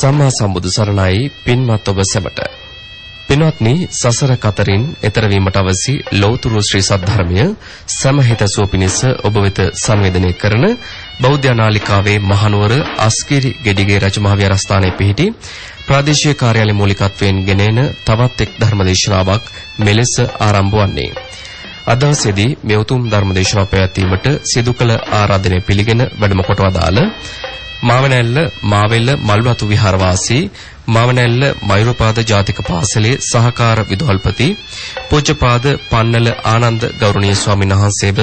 සම්මා සම්බුදු සරණයි පින්වත් ඔබ සැමට. පින්වත්නි, සසර කතරින් එතර වීමට අවසි ලෞතුරු ශ්‍රී සද්ධර්මය සමහිත සුව පිණිස ඔබ වෙත සංවේදනය කරන බෞද්ධ නාලිකාවේ මහනුවර අස්කිරි ගෙඩිගේ රජමහා විහාරස්ථානයේ පිහිටි ප්‍රාදේශීය කාර්යාලය මූලිකත්වයෙන් ගෙනෙන තවත් එක් ධර්මදේශනාවක් මෙලෙස ආරම්භ වන්නේ. අද දවසේදී මේ උතුම් ධර්මදේශනාව පැවැත්වීමට සිදු කළ ආරාධනය පිළිගෙන වැඩම කොට වදාළ මාවනැල්ල මාවෙල්ල මල්වතු විහාරවාසී මාවනැල්ල මයුරපාද ජාතික පාසලේ සහකාර විදුහල්පති පූජ්‍යපාද පන්නල ආනන්ද ගෞරවනීය ස්වාමීන් වහන්සේව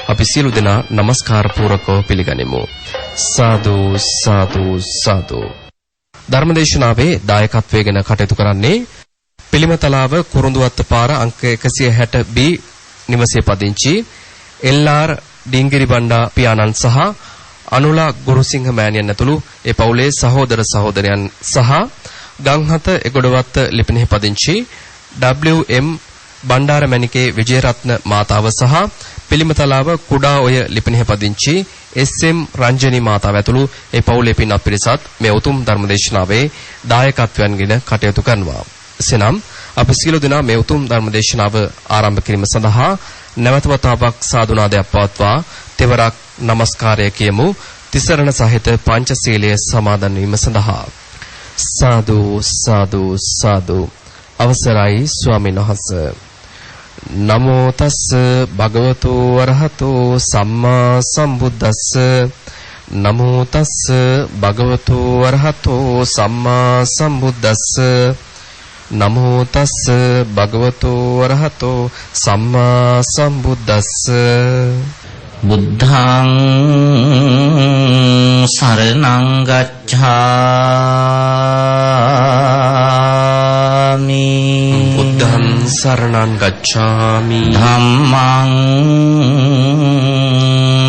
අපි සියලු දෙනා নমස්කාර පූර්වකව පිළිගනිමු. සාදු සාදු සාදු. ධර්මදේශනාවේ දායකත්වයෙන් කටයුතු කරන්නේ පිළිමතලාව කුරුඳුවත්ත පාර අංක 160B නිවසේ පදිංචි එල්.ආර්. ඩිංගිරි බණ්ඩා පියාණන් සහ අනුලා ගුරුසිංහ මෑණියන් ඇතුළු ඒ පවුලේ සහෝදර සහෝදරයන් සහ ගංහත එගොඩවත්ත ලිපිනෙහි පදිංචි WM බණ්ඩාර මණිකේ විජේරත්න මාතාව සහ පිළිමතලාව කුඩා ඔය ලිපිනෙහි පදිංචි SM රංජනී මාතාව ඇතුළු ඒ පවුලේ පින්වත් පිරිසත් මේ උතුම් ධර්මදේශනාවේ දායකත්වයන්ගෙන කටයුතු කරනවා. එසේනම් අපි සියලු දෙනා මේ උතුම් ධර්මදේශනාව ආරම්භ කිරීම සඳහා නැවත වතාවක් සාදුනාදයක් පවත්වා තෙවරක් নমස්කාරය කියමු. තිසරණ සහිත පංචශීලයේ සමාදන් වීම සඳහා සාදු සාදු සාදු. අවසරයි ස්වාමීන් වහන්සේ. නමෝ තස් භගවතු වරහතෝ සම්මා සම්බුද්දස්ස. නමෝ තස් භගවතු වරහතෝ සම්මා සම්බුද්දස්ස. නමෝ තස් භගවතු වරහතෝ සම්මා සම්බුද්දස්ස. බුද්ධං සරණං ගච්ඡාමි. බුද්ධං සරණං ගච්ඡාමි. ධම්මං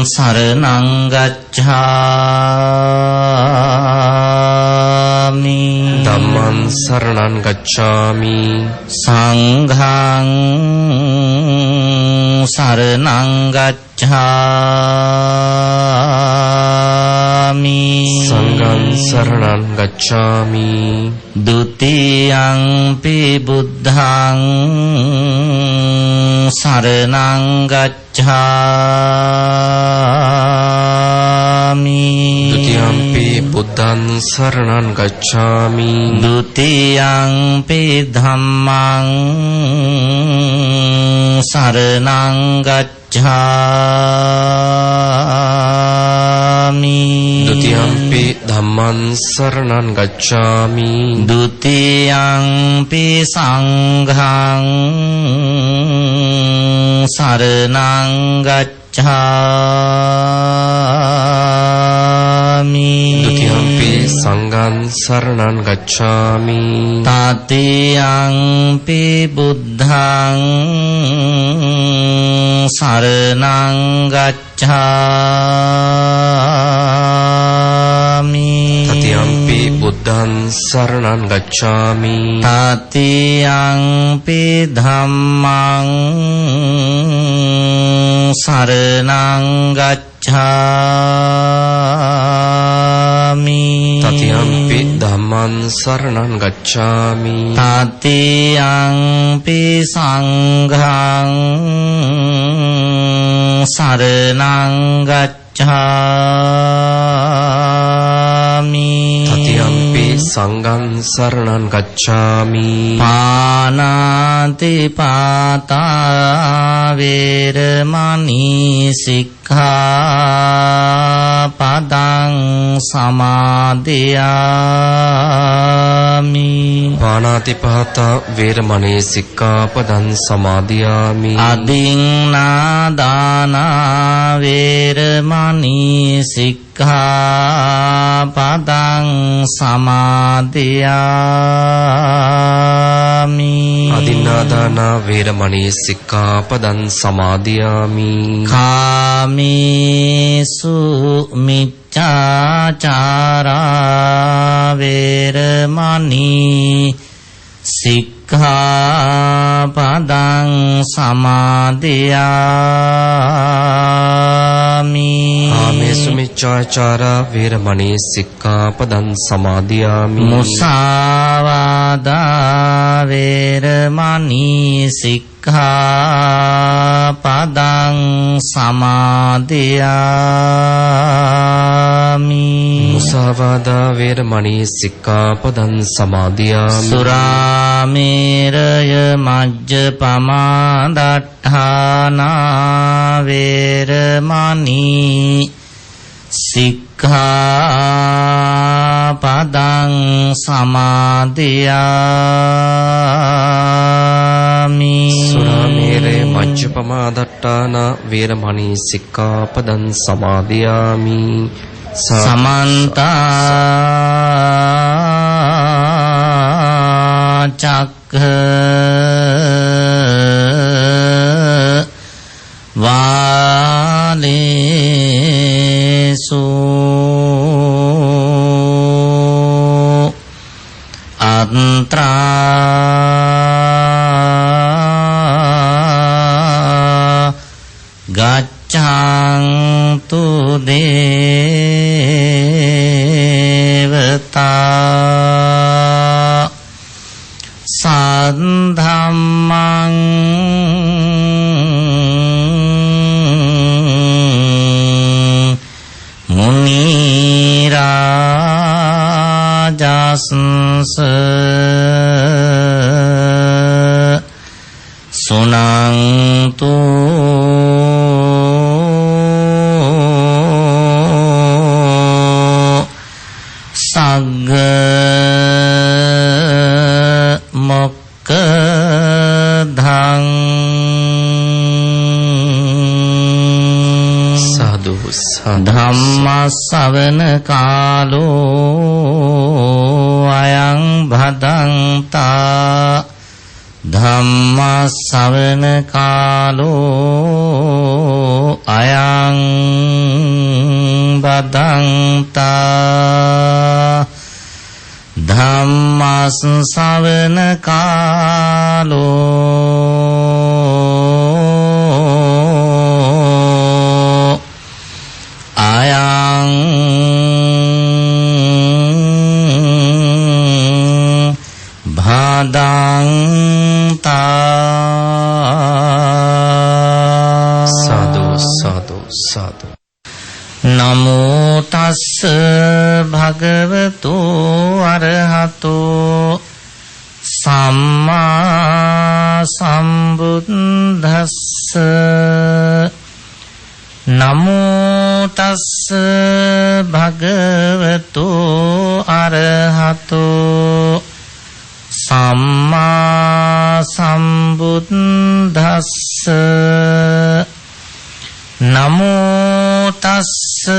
සරණං ගච්ඡාමි. ධම්මං සරණං ගච්ඡාමි. සංඝං සරණං ගච්ඡාමි. සංඝං සරණං ගච්ඡාමි. ဒုတိယံ පි බුද්ධං සරණං ගච්ඡාමි. ဒုတိယံ පි බුද්ධං සරණං ගච්ඡාමි. ဒုတိယံ පි ධම්මං සරණං ගච්ඡාමි. ဒုတိယံ පි ධම්මං සරණං ගච්ඡාමි. ဒုတိယံ පි සංඝං සරණං ගච්ඡාමි. ဒုတိယံ පි සංඝං සරණං ගච්ඡාමි. တတိယံ පි බුද්ධං සරණං ගච්ඡාමි. တတိယံ පි බුද්ධං සරණං ගච්ඡාමි. တတိယံ පි ධම්මං සරණං ගච්ඡාමි. တတိယံ පි ධම්මං සරණං ගච්ඡාමි. တတိယံ පි සංඝං සරණං ගච්ඡාමි. တတိယံ පි සංඝං සරණං ගච්ඡාමි. පානාති පාතා වේරමණී සික්ඛාපදං සමාදියාමි. පාණාතිපාතා වේරමණී සික්ඛාපදං සමාදියාමි. අදින්නාදානා වේරමණී සික්ඛාපදං සමාදියාමි. අදින්නාදානා වේරමණී සික්ඛාපදං සමාදියාමි. කාමේසු මිච්ඡාචාරා වේරමණී සික්ඛාපදං පදං සමාදියාමි කාමේසු මිච්ඡාචාරා වේරමණී සික්ඛාපදං සමාදියාමි මුසාවාදා වේරමණී සික්ඛාපදං සමාදියාමි මුසාවාදා වේරමණී සික්ඛාපදං සමාදියාමි සුරාමේරය මජ්ජපමා දට්ඨානා වේරමණී සික්ඛාපදං සමාදියාමි සුරාමේරය මජ්ජපමා දට්ඨානා වේරමණී සික්ඛාපදං සමාදියාමි සමන්ත චක්ඛවාලේසු අන්ත්‍රා ගච්ඡන්තු දේවතා සද්ධම්මං මුනි රාජස්ස සුනන්තු සග්ග මොක්ඛදං සාදු ධම්ම ශ්‍රවණ කාලෝ අයං භදන්තා ධම්ම ශ්‍රවණ කාලෝ අයං භදන්තා ධම්ම ශ්‍රවණ කාලෝ අයං භදන්තා සාදු සාදු සාදු නමෝ තස්ස භගවතු අරහතෝ සම්මා සම්බුද්දස්ස නමෝ තස්ස භගවතු අරහතෝ සම්මා සම්බුද්දස්ස නමෝ තස්ස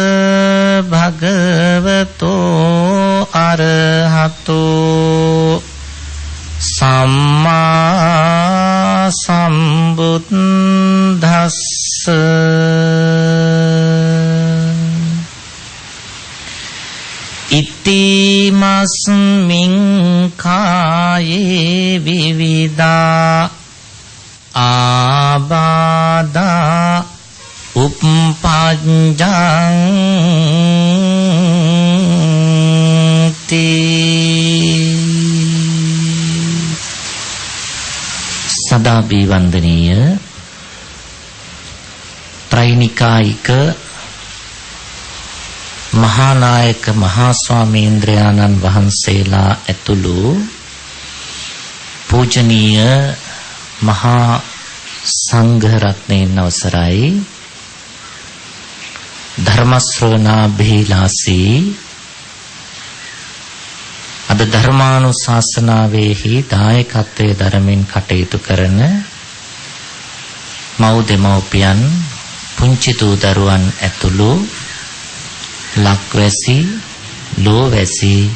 භගවතෝ අරහතෝ සම්මා සම්බුද්දස්ස ඉතිමස්මින් කායේ විවිධා ආබාධා uppajjanti සදා බිවන්දනීය ත්‍රිනිකායික මහානායක මහා ස්වාමීන්ද්‍රයාණන් වහන්සේලා ඇතුළු පූජනීය මහා සංඝ රත්නයන් අවසරයි ධර්ම ශ්‍රවණාභිලාෂී අද ධර්මානුශාසනාවේහි දායකත්වයේ දරමින් කටයුතු කරන මව් දෙමව්පියන් පුංචි දූ දරුවන් ඇතුළු ලක්වැසි ලෝවැසි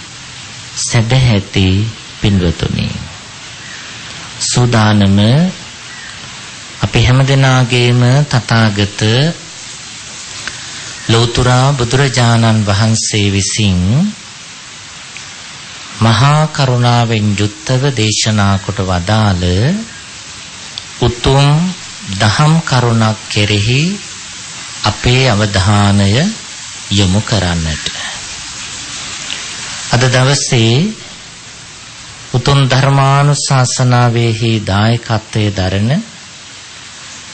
සැදැහැති පින්වතුනි සූදානම අපි හැමදෙනාගේම තථාගත ලෝතුරා බුදුරජාණන් වහන්සේ විසින් මහා කරුණාවෙන් යුක්තව දේශනා කොට වදාළ උතුම් දහම් කරුණක් කෙරෙහි අපේ අවධානය යොමු කරන්නට. අද දවසේ උතුම් ධර්මානුශාසනාවේහි දායකත්වයේ දරන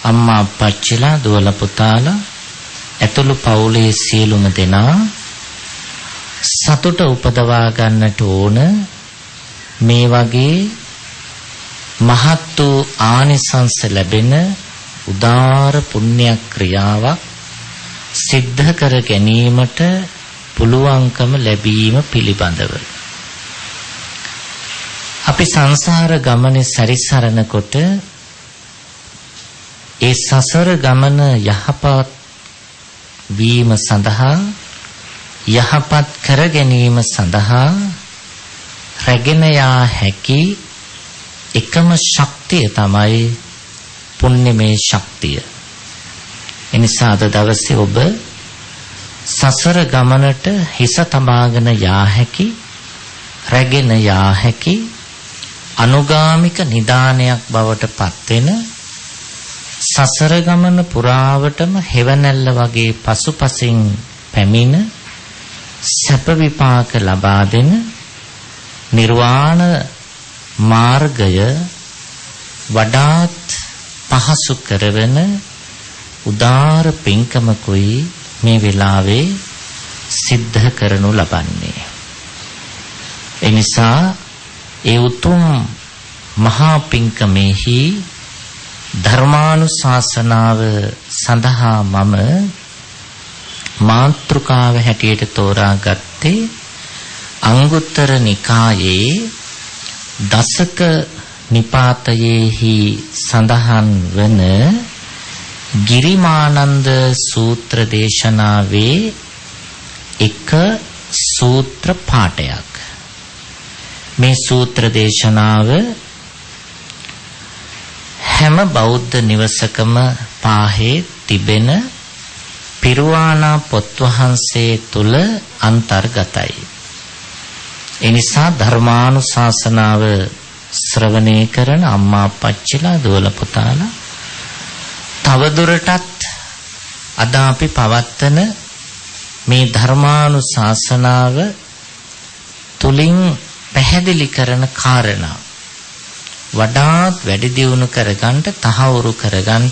අම්මා අප්පච්චිලා දුවල පුතාලා ඇතුළු පවුලේ සියලුම දෙනා සතුට උපදවා ගන්නට ඕන මේ වගේ මහත් වූ ආනිසංස ලැබෙන උදාර පුණ්‍ය ක්‍රියාවක් සිද්ධ කර ගැනීමට පුළුවන්කම ලැබීම පිළිබඳව අපි සංසාර ගමනේ සැරිසරනකොට ඒ සසර ගමන යහපත් වීම සඳහා යහපත් කර ගැනීම සඳහා රැගෙන යා හැකි එකම ශක්තිය තමයි පුණ්‍යමය ශක්තිය. එනිසා අද දවසේ ඔබ සසර ගමනට හිස තබාගෙන යා හැකි රැගෙන යා හැකි අනුගාමික නිදානයක් බවට පත්වෙන සසර ගමන පුරාවටම හෙවණැල්ල වගේ පසුපසින් පැමිණ සැප විපාක ලබා දෙන නිර්වාණ මාර්ගය වඩාත් පහසු කරවන උදාර පින්කමකුයි මේ වෙලාවේ සිද්ධ කරනු ලබන්නේ. එනිසා ඒ උතුම් මහා පින්කමෙහි ධර්මානුශාසනාව සඳහා මම මාතෘකාව හැටියට තෝරාගත්තේ අංගුත්තර නිකායේ දසක නිපාතයේහි සඳහන් වන ගිරිමානන්ද සූත්‍ර දේශනාවේ එක සූත්‍ර පාඨයක්. මේ සූත්‍ර දේශනාව හැම බෞද්ධ නිවසකම පාහේ තිබෙන පිරුවානා පොත් වහන්සේ තුල අන්තර්ගතයි. එනිසා ධර්මානුශාසනාව ශ්‍රවණය කරන අම්මා අප්පච්චිලා දුවල පුතාලා තවදුරටත් අද අපි පවත්වන මේ ධර්මානුශාසනාව තුලින් පැහැදිලි කරන කාරණා වඩාත් වැඩි දියුණු කරගන්න තහවුරු කරගන්න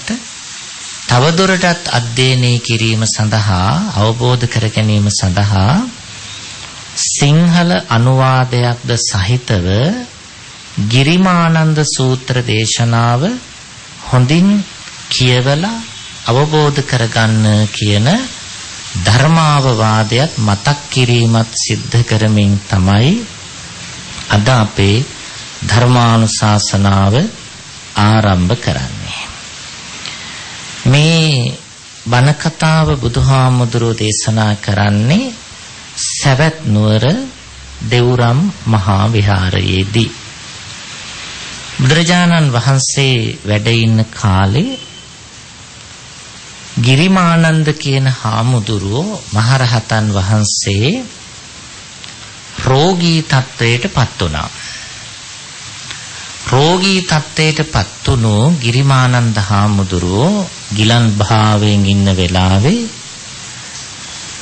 තවදුරටත් අධ්‍යයනය කිරීම සඳහා අවබෝධ කර ගැනීම සඳහා සිංහල අනුවාදයක්ද සහිතව ගිරිමානන්ද සූත්‍ර දේශනාව හොඳින් කියවලා අවබෝධ කරගන්න කියන ධර්මාවවාදයක් මතක් කිරීමත් සිද්ධ කරමින් තමයි අද අපේ ධර්මානුශාසනාව ආරම්භ කරන්නේ. මේ බණ කතාව බුදුහාමුදුරුවෝ දේශනා කරන්නේ සවැත් නුවර දෙව්රම් මහා විහාරයේදී. බුදුරජාණන් වහන්සේ වැඩ ඉන්න කාලේ ගිරිමානන්ද කියන හාමුදුරුවෝ මහරහතන් වහන්සේ රෝගී තත්වයට පත් වුණා. රෝගී තත්වයට පත් වුණු ගිරිමානන්ද හාමුදුරුවෝ ගිලන් භාවයෙන් ඉන්න වෙලාවේ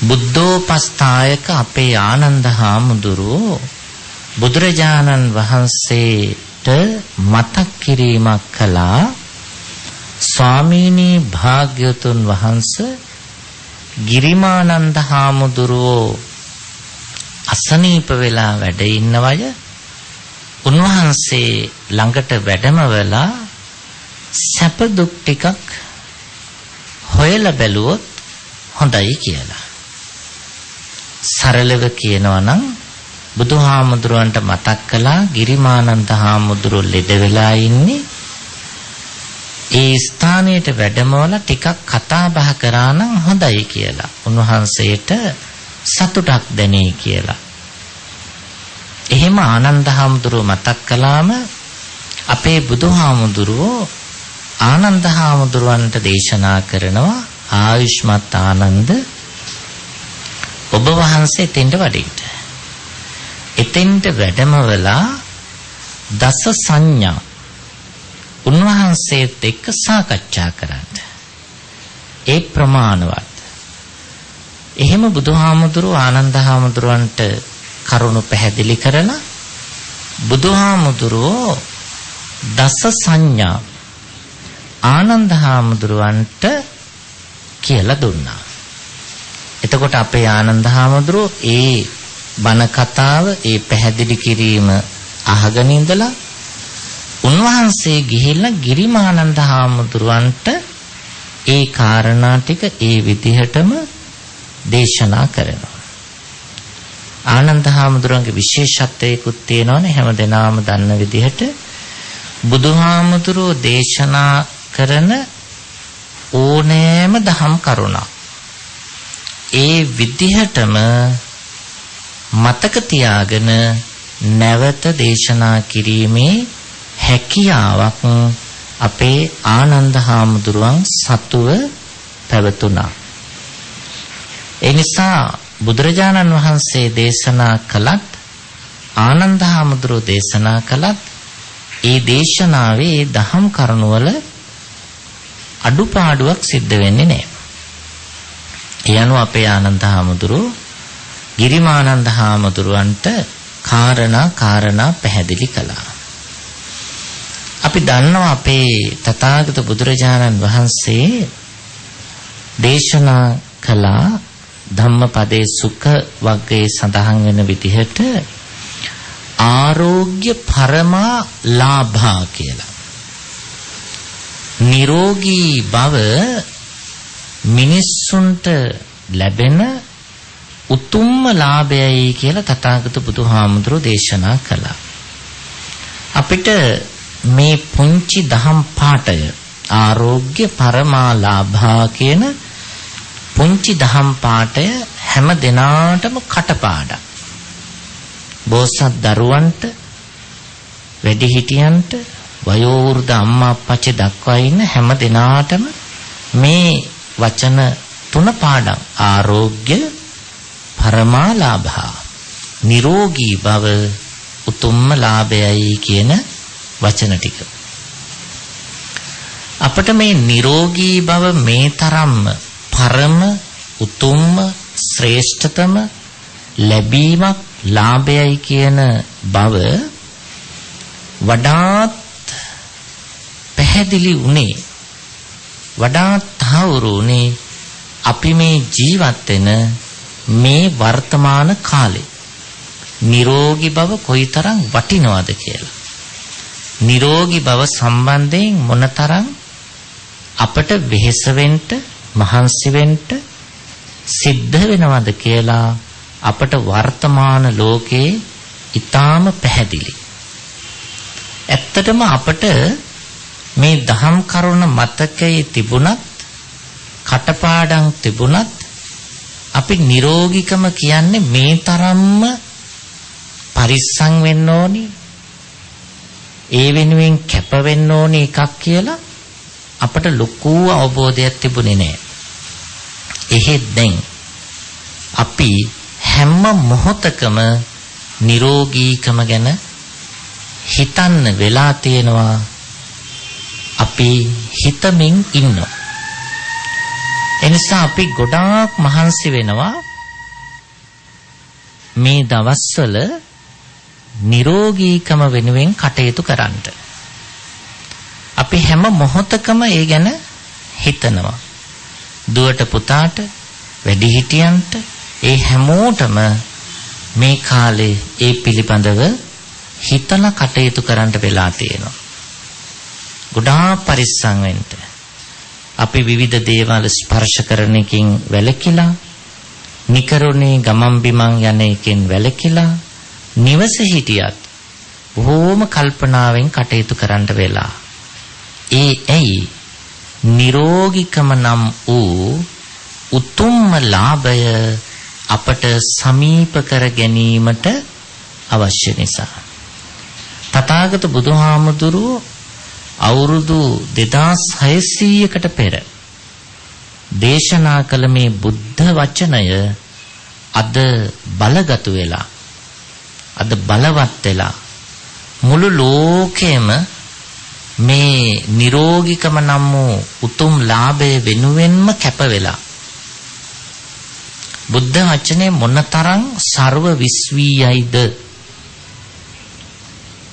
බුද්ධෝපස්ථායක අපේ ආනන්ද හාමුදුරුවෝ බුදුරජාණන් වහන්සේට මතක් කිරීමක් කළා. ස්වාමීනි භාග්‍යවතුන් වහන්සේ ගිරිමානන්ද හාමුදුරුවෝ අසනීප වෙලා වැඩ ඉන්නවය. උන්වහන්සේ ළඟට වැඩමවලා සැප දුක් ටිකක් හොයලා බැලුවොත් හොඳයි කියලා. සරලව කියනවා නම් බුදුහාමුදුරන්ට මතක් කළා ගිරිමානන්ද හාමුදුරුවෝ ලෙඩ වෙලා ඉන්නේ. ඒ ස්ථානයට වැඩමවලා ටිකක් කතා බහ කරා නම් හොඳයි කියලා. උන්වහන්සේට සතුටක් දැනේ කියලා. එහෙම ආනන්ද හාමුදුරුවෝ මතක් කළාම අපේ බුදුහාමුදුරුවෝ ආනන්ද හාමුදුරුවන්ට දේශනා කරනවා ආයුෂ්මත් ආනන්ද ඔබ වහන්සේ එතෙන්ට වඩින්න. එතෙන්ට වැඩමවලා දස සංඥා උන්වහන්සේ උන්වහන්සේත් එක්ක සාකච්ඡා කරන්න. ඒ ප්‍රමාණවත්. එහෙම බුදුහාමුදුරුවෝ ආනන්ද හාමුදුරුවන්ට කරුණු පැහැදිලි කරලා බුදුහාමුදුරුවෝ දස සංඥා ආනන්ද හාමුදුරුවන්ට කියලා දුන්නා. එතකොට අපේ ආනන්ද හාමුදුරුවෝ ඒ බණ කතාව ඒ පැහැදිලි කිරීම අහගෙන ඉඳලා උන්වහන්සේ ගිහිල්ලා ගිරිමානන්ද හාමුදුරුවන්ට ඒ කාරණා ටික ඒ විදිහටම දේශනා කරනවා. ආනන්ද හාමුදුරුවන්ගේ විශේෂත්වයකුත් තියෙනවනේ හැමදෙනාම දන්න විදිහට බුදුහාමුදුරුවෝ දේශනා කරන ඕනෑම දහම් කරුණක් ඒ විදිහටම මතක තියාගෙන නැවත දේශනා කිරීමේ හැකියාවක් අපේ ආනන්ද හාමුදුරුවන් සතුව පැවතුණා. ඒ නිසා බුදුරජාණන් වහන්සේ දේශනා කළත් ආනන්ද හාමුදුරුවෝ දේශනා කළත් ඒ දේශනාවේ ඒ දහම් කරුණු වල අඩුපාඩුවක් සිද්ධ වෙන්නේ නැහැ. ඒ අනුව අපේ ආනන්ද හාමුදුරුවෝ ගිරිමානන්ද හාමුදුරුවන්ට කාරණා පැහැදිලි කළා. අපි දන්නවා අපේ තථාගත බුදුරජාණන් වහන්සේ දේශනා කළා ධම්මපදයේ සුඛ වග්ගයේ සඳහන් වෙන විදිහට ආරෝග්‍ය පරමා ලාභා කියලා. නිරෝගී බව මිනිස්සුන්ට ලැබෙන උතුම්ම ලාභයයි කියලා තථාගත බුදුහාමුදුරෝ දේශනා කළා. අපිට මේ පුංචි දහම් පාඨය ආරෝග්‍ය පරමා ලාභා කියන පුංචි දහම් පාඨය හැම දිනාටම කටපාඩම්. බෝසත් දරුවන්ට, වැඩිහිටියන්ට, වයෝවෘද්ධ අම්මා අප්පච්චි දක්වා ඉන්න හැම දිනාටම මේ වචන තුන පාඩම්. ආරෝග්‍ය පරමා ලාභා, නිරෝගී බව උතුම්ම ලාභයයි කියන වචන ටික. අපිට මේ නිරෝගී බව මේ තරම්ම පරම උතුම්ම ශ්‍රේෂ්ඨතම ලැබීමක් ලාභයයි කියන බව වඩාත් පැහැදිලි වුණේ, වඩාත් තහවුරු වුණේ අපි මේ ජීවත් වෙන මේ වර්තමාන කාලේ නිරෝගී බව කොයිතරම් වටිනවද කියලා. නිරෝගී බව සම්බන්ධයෙන් මොනතරම් අපට වෙහෙස වෙන්න, මහන්සි වෙන්න සිද්ධ වෙනවද කියලා අපට වර්තමාන ලෝකේ ඊටාම පැහැදිලි. ඇත්තටම අපට මේ දහම් කරුණ මතකයේ තිබුණත්, කටපාඩම් තිබුණත් අපි නිරෝගීකම කියන්නේ මේ තරම්ම පරිස්සම් වෙන්න ඕනි, ඒ වෙනුවෙන් කැප වෙන්න ඕනි එකක් කියලා අපට ලොකු අවබෝධයක් තිබුණේ නැහැ. එහෙත් දැන් අපි හැම මොහොතකම නිරෝගීකම ගැන හිතන්න වෙලා තියෙනවා. අපි හිතමින් ඉන්නවා. එනිසා අපි ගොඩාක් මහන්සි වෙනවා මේ දවස්වල නිරෝගීකම වෙනුවෙන් කටයුතු කරන්න. අපි හැම මොහොතකම ඒ ගැන හිතනවා. දුවට පුතාට, වැඩිහිටියන්ට, ඒ හැමෝටම මේ කාලේ ඒ පිළිබඳව හිතලා කටයුතු කරන්න වෙලා තියෙනවා. ගොඩාක් පරිස්සම් වෙන්න. අපි විවිධ දේවල් ස්පර්ශ කරන එකකින් වැළකීලා, නිකරුණේ ගමන් බිමන් යන එකෙන් වැළකීලා, නිවස හිටියත් බොහෝම කල්පනාවෙන් කටයුතු කරන්න වෙලා. ඇයි නිරෝගීකම නම් වූ උතුම්ම ලාභය අපට සමීප කර ගැනීමට අවශ්‍ය නිසා. තථාගත බුදුහාමුදුරුවෝ අවුරුදු 2600කට පෙර දේශනා කළ මේ බුද්ධ වචනය අද බලගතු වෙලා, අද බලවත් වෙලා මුළු ලෝකෙම මේ නිරෝගීකම නම් වූ උතුම් ලාභය වෙනුවෙන්ම කැප වෙලා බුද්ධ වචනේ මොනතරම් ਸਰව විශ්වීයයිද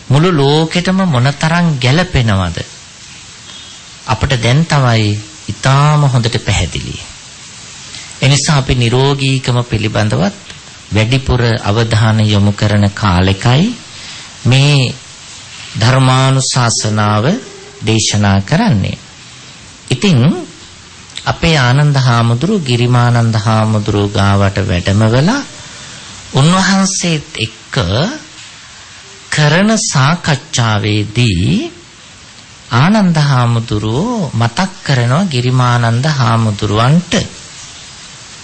මුළු ලෝකෙටම මොනතරම් ගැළපෙනවද අපිට දැන් තමයි ඊටාම හොඳට පැහැදිලි. එනිසා අපි නිරෝගීකම පිළිබඳවත් වැඩිපුර අවධානය යොමු කරන කාලෙකයි මේ ධර්මානුශාසනාව දේශනා කරන්නේ. ඉතින් අපේ ආනන්ද හාමුදුරු ගිරිමානන්ද හාමුදුරු ගාවට වැඩම වෙලා උන්වහන්සේත් එක්ක කරන සාකච්ඡාවේදී ආනන්ද හාමුදුරුව මතක් කරනවා ගිරිමානන්ද හාමුදුරුවන්ට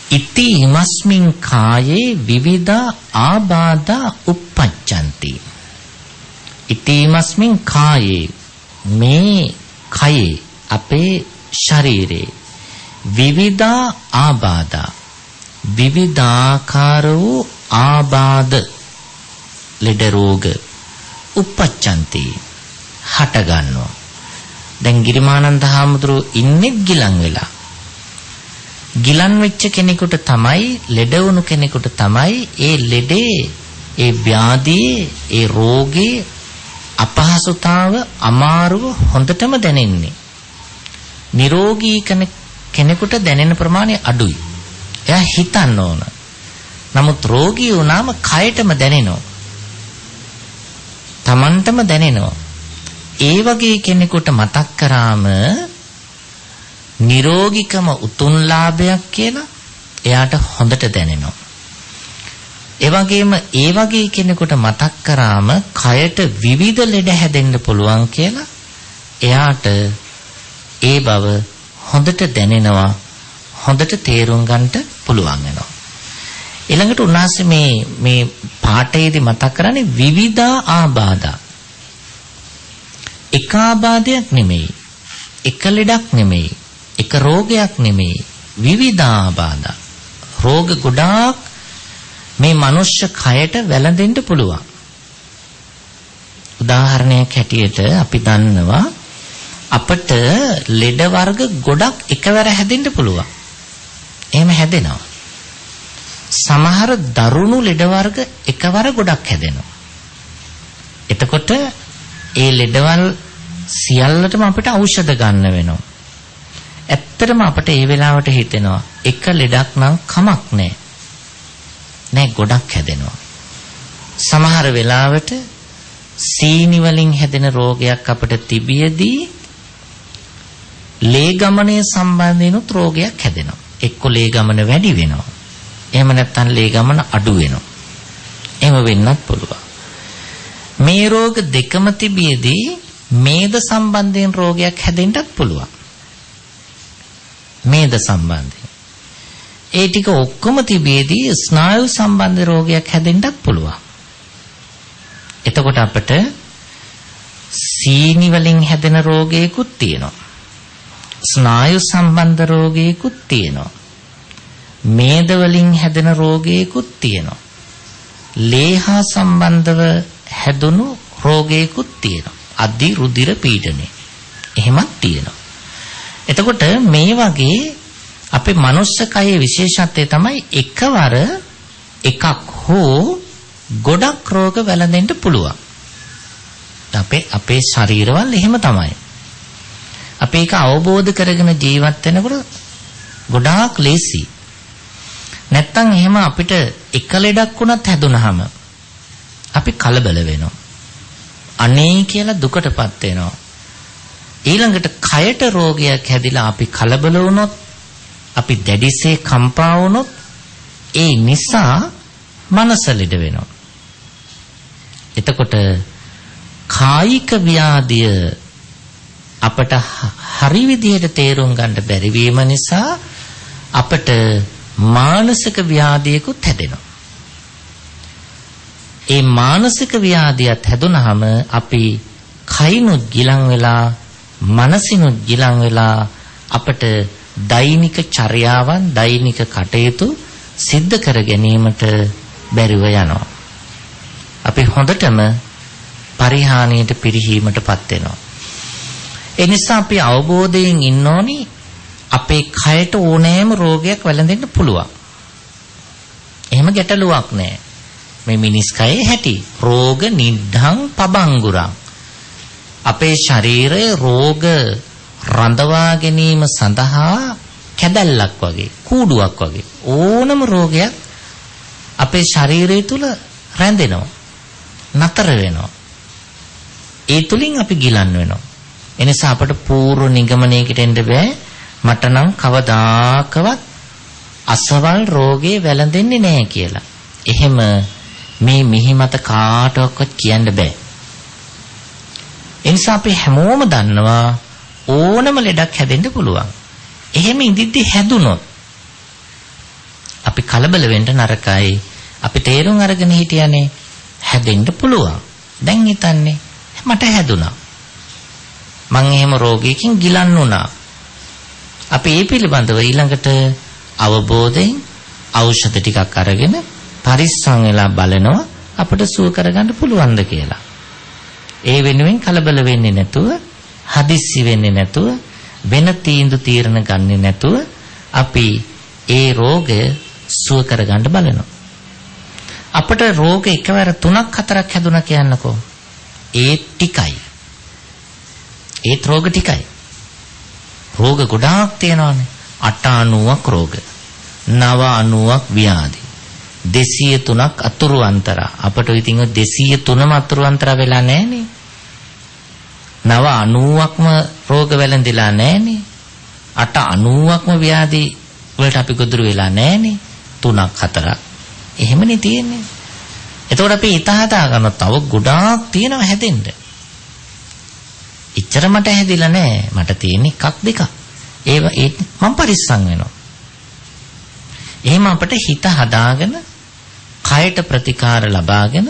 ඉති ඉමස්මින් කායේ විවිධ ආබාධා uppajjanti. ඉති ඉමස්මින් කායේ මේ කයේ අපේ ශරීරේ විවිධ ආබාධා විවිධාකාර වූ ආබාධ ලෙඩ රෝග uppajjanti හට ගන්නවා. දැන් ගිරිමානන්ද හාමුදුරුවෝ ඉන්නේ ගිලන් වෙලා. ගිලන් වෙච්ච කෙනෙකුට තමයි ලෙඩ වුණු කෙනෙකුට තමයි ඒ ලෙඩේ ඒ ව්‍යාධියේ ඒ රෝගේ අපහසුතාව අමාරුව හොඳටම දැනෙන්නේ. නිරෝගී කෙනෙකුට දැනෙන ප්‍රමාණය අඩුයි. එයා හිතන්න ඕන. නමුත් රෝගී වුණාම කයටම දැනෙනවා. Tamanටම දැනෙනවා. ඒ වගේ කෙනෙකුට මතක් කරාම නිරෝගීකම උතුම් ලාභයක් කියලා එයාට හොඳට දැනෙනවා. ඒ වගේම ඒ වගේ කෙනෙකුට මතක් කරාම කයට විවිධ ලෙඩ හැදෙන්න පුළුවන් කියලා එයාට ඒ බව හොඳට දැනෙනවා. හොඳට තේරුම් ගන්නට පුළුවන් වෙනවා. ඊළඟට උන්වහන්සේ මේ පාඨයේදී මතක් කරන්නේ විවිධ ආබාධා. එක ආබාධයක් නෙමෙයි. එක ලෙඩක් නෙමෙයි. එක රෝගයක් නෙමෙයි. විවිධ ආබාධා. රෝග ගොඩාක් මේ මනුෂ්‍ය කයට වැළඳෙන්න පුළුවන්. උදාහරණයක් හැටියට අපි දන්නවා අපට ලෙඩ වර්ග ගොඩක් එකවර හැදෙන්න පුළුවන්. එහෙම හැදෙනවා. සමහර දරුණු ලෙඩ වර්ග එකවර ගොඩක් හැදෙනවා. එතකොට ඒ ලෙඩවල් සියල්ලටම අපිට ඖෂධ ගන්න වෙනවා. ඇත්තටම අපිට ඒ වෙලාවට හිතෙනවා එක ලෙඩක් නම් කමක් නැහැ. නෑ ගොඩක් හැදෙනවා. සමහර වෙලාවට සීනි වලින් හැදෙන රෝගයක් අපිට තිබියදී ලේ ගමනේ සම්බන්ධිනුත් රෝගයක් හැදෙනවා. එක්ක ලේ ගමන වැඩි වෙනවා. එහෙම නැත්නම් ලේ ගමන අඩු වෙනවා. එහෙම වෙන්නත් පුළුවන්. මේ රෝග දෙකම තිබියදී මේද සම්බන්ධයෙන් රෝගයක් හැදෙන්නත් පුළුවන්. මේද සම්බන්ධයෙන්. ඒ ටික ඔක්කොම තිබියදී ස්නායු සම්බන්ධ රෝගයක් හැදෙන්නත් පුළුවන්. එතකොට අපිට සීනි වලින් හැදෙන රෝගයකුත් තියෙනවා. ස්නායු සම්බන්ධ රෝගයකුත් තියෙනවා. මේද වලින් හැදෙන රෝගයකුත් තියෙනවා. ලේහා සම්බන්ධව හැදුණු රෝගයකුත් තියෙනවා. අධි රුධිර පීඩනය. එහෙමත් තියෙනවා. එතකොට මේ වගේ අපේ මනුස්ස කයේ විශේෂත්වය තමයි එකවර එකක් හෝ ගොඩක් රෝග වැළඳෙන්න පුළුවන්. අපේ ශරීරවල එහෙම තමයි. අපි ඒක අවබෝධ කරගෙන ජීවත් වෙනකොට ගොඩාක් ලේසි. නැත්තම් එහෙම අපිට එක ලෙඩක් වුණත් හැදුනහම අපි කලබල වෙනවා. අනේ කියලා දුකටපත් වෙනවා. ඊළඟට කයට රෝගයක් හැදිලා අපි කලබල වුණොත් අපි දැඩිසේ කම්පා වුණොත් ඒ නිසා මනස ලෙඩ වෙනවා. එතකොට කායික ව්‍යාධිය අපට හරි විදිහට තේරුම් ගන්න බැරි වීම නිසා අපට මානසික ව්‍යාධියකුත් හැදෙනවා. ඒ මානසික ව්‍යාධියත් හැදුනහම අපි කයිනුත් ගිලන් වෙලා මනසිනුත් ගිලන් වෙලා අපට දෛනික චර්යාවන් දෛනික කටයුතු සිද්ධ කර ගැනීමට බැරිව යනවා. අපි හොඳටම පරිහානියට පිරිහීමටපත් වෙනවා. ඒ නිසා අපි අවබෝධයෙන් ඉන්න ඕනි අපේ කයට ඕනෑම රෝගයක් වැළඳෙන්න පුළුවන්. එහෙම ගැටලුවක් නැහැ. මේ මිනිස් කයේ හැටි රෝග නිද්ධං පබංගුරං. අපේ ශරීරයේ රෝග රඳවා ගැනීම සඳහා කැදල්ලක් වගේ කූඩුවක් වගේ ඕනම රෝගයක් අපේ ශරීරය තුල රැඳෙනවා නතර වෙනවා. ඒ තුලින් අපි ගිලන් වෙනවා. එනිසා අපට පූර්ව නිගමනයකට එන්න බෑ මට නම් කවදාකවත් අසවල් රෝගේ වැළඳෙන්නේ නැහැ කියලා. එහෙම මේ මිහිමත කාටවත් කියන්න බෑ. එනිසා අපි හැමෝම දන්නවා ඕනම ලෙඩක් හැදෙන්න පුළුවන්. එහෙම ඉඳිද්දි හැදුනොත් අපි කලබල වෙන්න නරකයි. අපි තේරුම් අරගෙන හිටියනේ හැදෙන්න පුළුවන්. දැන් හිතන්නේ මට හැදුනා. මං එහෙම රෝගයකින් ගිලන් වුණා. අපි ඒ පිළිබඳව ඊළඟට අවබෝධයෙන් ඖෂධ ටිකක් අරගෙන පරිස්සම් වෙලා බලනවා අපිට සුව කරගන්න පුළුවන්ද කියලා. ඒ වෙනුවෙන් කලබල වෙන්නේ නැතුව, හදිස්සි වෙන්නේ නැතුව, වෙන තීරණ ගන්නෙ නැතුව අපි ඒ රෝගය සුව කරගන්න බලනවා. අපිට රෝග එකවර 3ක් 4ක් හැදුනා කියන්නකෝ. ඒ ටිකයි. ඒත් රෝග ටිකයි. රෝග ගොඩාක් තියෙනවානේ. 890ක් රෝග. 990ක් ව්‍යාධි. 203ක් අතුරු අන්තර. අපිට ඉතින් 203ම අතුරු අන්තර වෙලා නැහනේ. 990ක්ම රෝග වැළඳිලා නැහනේ. 890ක්ම ව්‍යාධි වලට අපි ගොදුරු වෙලා නැහනේ. 3ක් 4ක්. එහෙමනේ තියෙන්නේ. එතකොට අපි හිත හදා ගන්න තව ගොඩාක් තියෙනවා හැදෙන්න. ඉච්චර මට හැදිලා නැහැ. මට තියෙන්නේ එකක් දෙකක්. ඒ මම පරිස්සම් වෙනවා. එහෙම අපිට හිත හදාගෙන කයට ප්‍රතිකාර ලබාගෙන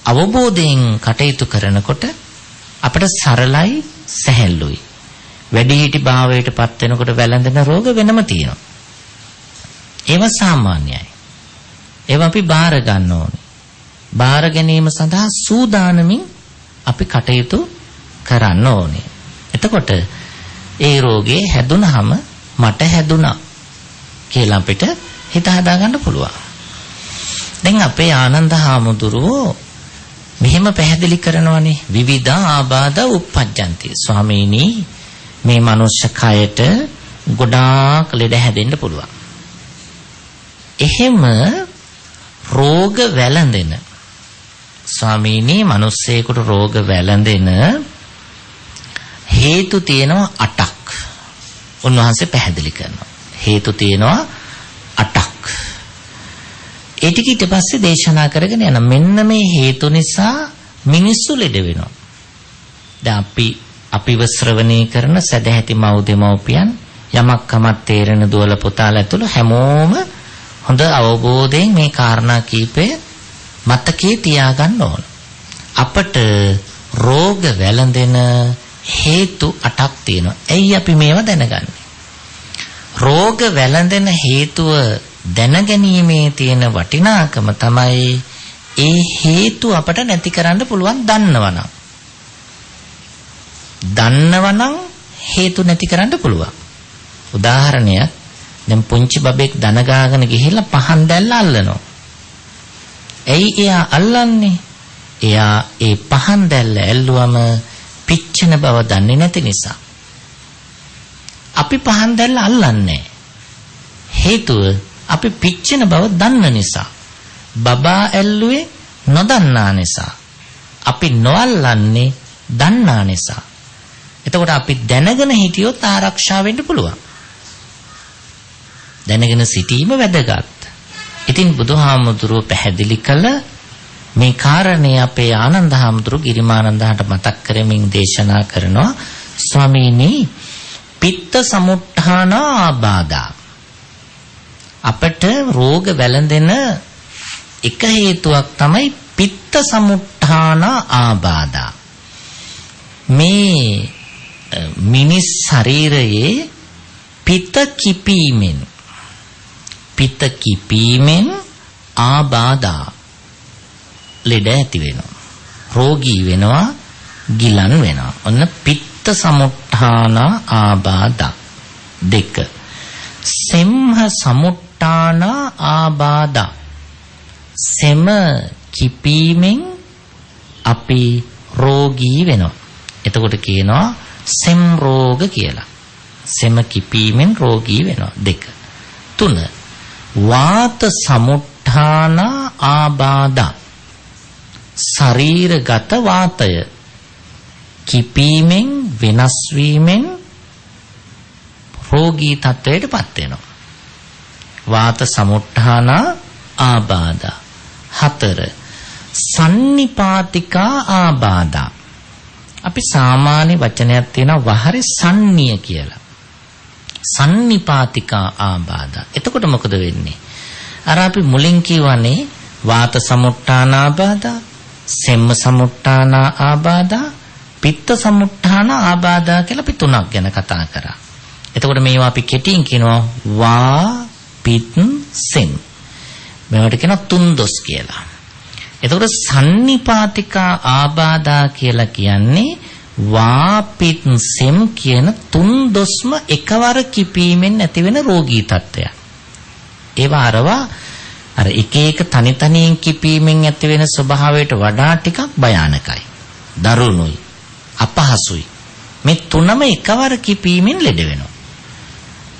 අවබෝධයෙන් කටයුතු කරනකොට අපිට සරලයි සැහැල්ලුයි. වැඩිහිටි භාවයටපත් වෙනකොට වැළඳෙන රෝග වෙනම තියෙනවා. ඒවා සාමාන්‍යයි. ඒවා අපි බාර ගන්න ඕනේ. බාර ගැනීම සඳහා සූදානමින් අපි කටයුතු කරන්න ඕනේ. එතකොට ඒ රෝගේ හැදුනහම මට හැදුනා කියලා අපිට හිත හදා ගන්න පුළුවන්. දැන් අපේ ආනන්ද හාමුදුරුවෝ මෙහෙම පැහැදිලි කරනවානේ විවිධ ආබාධ උප්පජ්ජಂತಿ. ස්වාමීනි මේ මනුෂ්‍ය කයට ගොඩාක් ලෙඩ හැදෙන්න පුළුවන්. එහෙම රෝග වැළඳෙන ස්වාමීනි මිනිස්සෙකුට රෝග වැළඳෙන හේතු තියෙනවා 8ක්. උන්වහන්සේ පැහැදිලි කරනවා. හේතු තියෙනවා 8ක්. ඒ ටික ඊට පස්සේ දේශනා කරගෙන යන මෙන්න මේ හේතු නිසා මිනිස්සු ලෙඩ වෙනවා. දැන් අපිව ශ්‍රවණය කරන සදැහැති මව් දෙමව්පියන් යමක් කමක් තේරෙන දුවල පුතාලා ඇතුළු හැමෝම හොඳ අවබෝධයෙන් මේ කාරණා කීපය මතකයේ තියාගන්න ඕන. අපට රෝග වැළඳෙන හේතු 8ක් තියෙනවා. ඇයි අපි මේවා දැනගන්නේ? රෝග වැළඳෙන හේතුව දැනගැනීමේ තියෙන වටිනාකම තමයි ඒ හේතු අපට නැති කරන්න පුළුවන් දන්නවනම්. දන්නවනම් හේතු නැති කරන්න පුළුවන්. උදාහරණයක් දැන් පුංචි බබෙක් දන ගාගෙන ගිහිල්ලා පහන් දැල්ල අල්ලනවා. ඇයි එයා අල්ලන්නේ? එයා ඒ පහන් දැල්ල ඇල්ලුවම පිච්චෙන බව දන්නේ නැති නිසා. අපි පහන් දැල්ල අල්ලන්නේ. හේතුව අපි පිච්චෙන බව දන්න නිසා. බබා ඇල්ලුවේ නොදන්නා නිසා. අපි නොඅල්ලන්නේ දන්නා නිසා. එතකොට අපි දැනගෙන හිටියොත් ආරක්ෂා වෙන්න පුළුවන්. දැනගෙන සිටීම වැදගත්. ඉතින් බුදුහාමුදුරුව පැහැදිලි කළ මේ කාරණේ අපේ ආනන්ද හාමුදුරුව ගිරිමානන්දහට මතක් කරමින් දේශනා කරනවා. ස්වාමීනි පිත්ත සමුත්ථාන ආබාධා. අපට රෝග වැළඳෙන එක හේතුවක් තමයි පිත්ත සමුත්ථාන ආබාධා. මේ මිනිස් ශරීරයේ පිත්ත කිපීමෙන් ආබාධා ලෙඩ ඇති වෙනවා. රෝගී වෙනවා, ගිලන් වෙනවා. ඔන්න පිත්ත පිත්ත සමුට්ඨාන ආබාධා. 2. සෙම්හ සමුට්ඨාන ආබාධා. සෙම කිපීමෙන් අපි රෝගී වෙනවා. එතකොට කියනවා සෙම් රෝග කියලා. සෙම කිපීමෙන් රෝගී වෙනවා. 2. 3. වාත සමුට්ඨාන ආබාධා. ශරීරගත වාතය කිපීමෙන් වෙනස් වීමෙන් රෝගී තත්වයටපත් වෙනවා. වාත සමුට්ඨාන ආබාධා. 4. සන්නිපාතිකා ආබාධා. අපි සාමාන්‍ය වචනයක් තියෙනවා වහරේ සන්නිය කියලා. සන්නිපාතිකා ආබාධා. එතකොට මොකද වෙන්නේ? අර අපි මුලින් කියවනේ වාත සමුට්ඨාන ආබාධා, සෙම්ම සමුට්ඨාන ආබාධා, පිත්ත සමුට්ඨාන ආබාධා කියලා අපි තුනක් ගැන කතා කරා. එතකොට මේවා අපි කෙටියෙන් කියනවා වා පිත් සෙම්. මේවට කියනවා තුන් දොස් කියලා. එතකොට සන්නිපාතිකා ආබාධා කියලා කියන්නේ වාපිත් සෙම් කියන තුන් දොස්ම එකවර කිපීමෙන් ඇතිවෙන රෝගී තත්ත්වයක්. ඒවා අර එක එක තනි තනියෙන් කිපීමෙන් ඇතිවෙන ස්වභාවයට වඩා ටිකක් භයානකයි. දරුණුයි. අපහසුයි. මේ තුනම එකවර කිපීමෙන් ලෙඩ වෙනවා.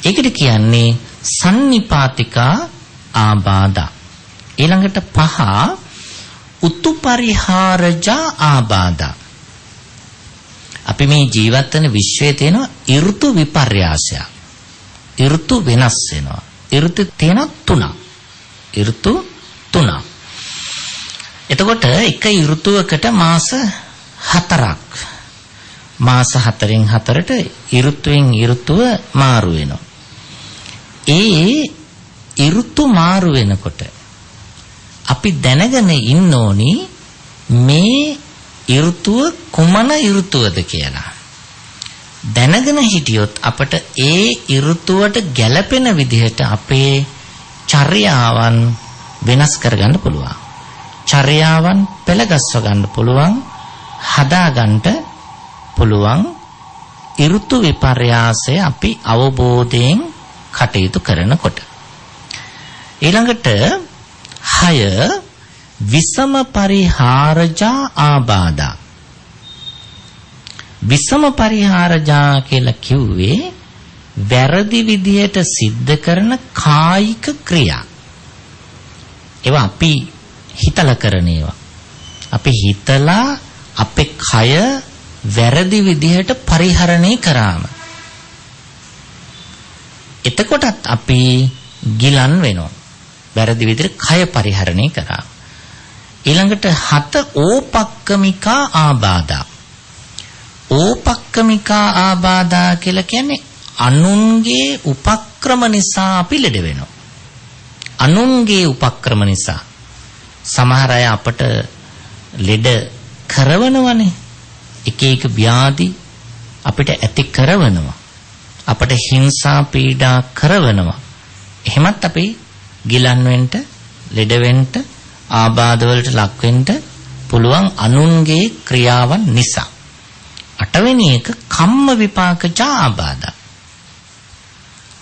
ඒකට කියන්නේ සන්නිපාතිකා ආබාධා. ඊළඟට 5 උතුපරිහාරජා ආබාධා. අපි මේ ජීවත් වෙන විශ්වයේ තියෙන ඍතු විපර්යාසය. ඍතු වෙනස් වෙනවා. ඍතු තියෙන 3. ඍතු 3. එතකොට එක ඍතුවකට මාස 4ක්. මාස 4න් 4ට ඍතුවෙන් ඍතුව මාරු වෙනවා. ඒ ඍතු මාරු වෙනකොට අපි දැනගෙන ඉන්න ඕනි මේ ඍතුව කුමන ඍතුවද කියලා. දැනගෙන හිටියොත් අපට ඒ ඍතුවට ගැළපෙන විදිහට අපේ චර්යාවන් වෙනස් කරගන්න පුළුවන්. චර්යාවන් පෙළගස්ව ගන්න පුළුවන්, හදාගන්න පුළුවන්. ඍතු විපර්යාසය අපි අවබෝධයෙන් කටයුතු කරනකොට. ඊළඟට 6 විසම පරිහාරජා ආබාධා. විසම පරිහාරජා කියලා කිව්වේ වැරදි විදියට සිද්ධ කරන කායික ක්‍රියා. ඒවා අපි හිතලා කරන ඒවා. අපි හිතලා අපේ කය වැරදි විදියට පරිහරණය කරාම එතකොටත් අපි ගිලන් වෙනවා. වැරදි විදිහට කය පරිහරණය කරා. ඊළඟට 7 ඕපක්කමිකා ආබාධා. ඕපක්කමිකා ආබාධා කියලා කියන්නේ අනුන්ගේ උපක්‍රම නිසා අපි ලෙඩ වෙනවා. අනුන්ගේ උපක්‍රම නිසා සමහර අය අපට ලෙඩ කරවනවනේ. එක එක ව්‍යාධි අපිට ඇති කරවනවා. අපට හිංසා පීඩා කරවනවා. එහෙමත් අපි ගිලන් වෙන්න, ලෙඩ වෙන්න, ආබාධ වලට ලක් වෙන්න පුළුවන් අනුන්ගේ ක්‍රියාවන් නිසා. 8 වෙනි එක කම්ම විපාකජ ආබාධ.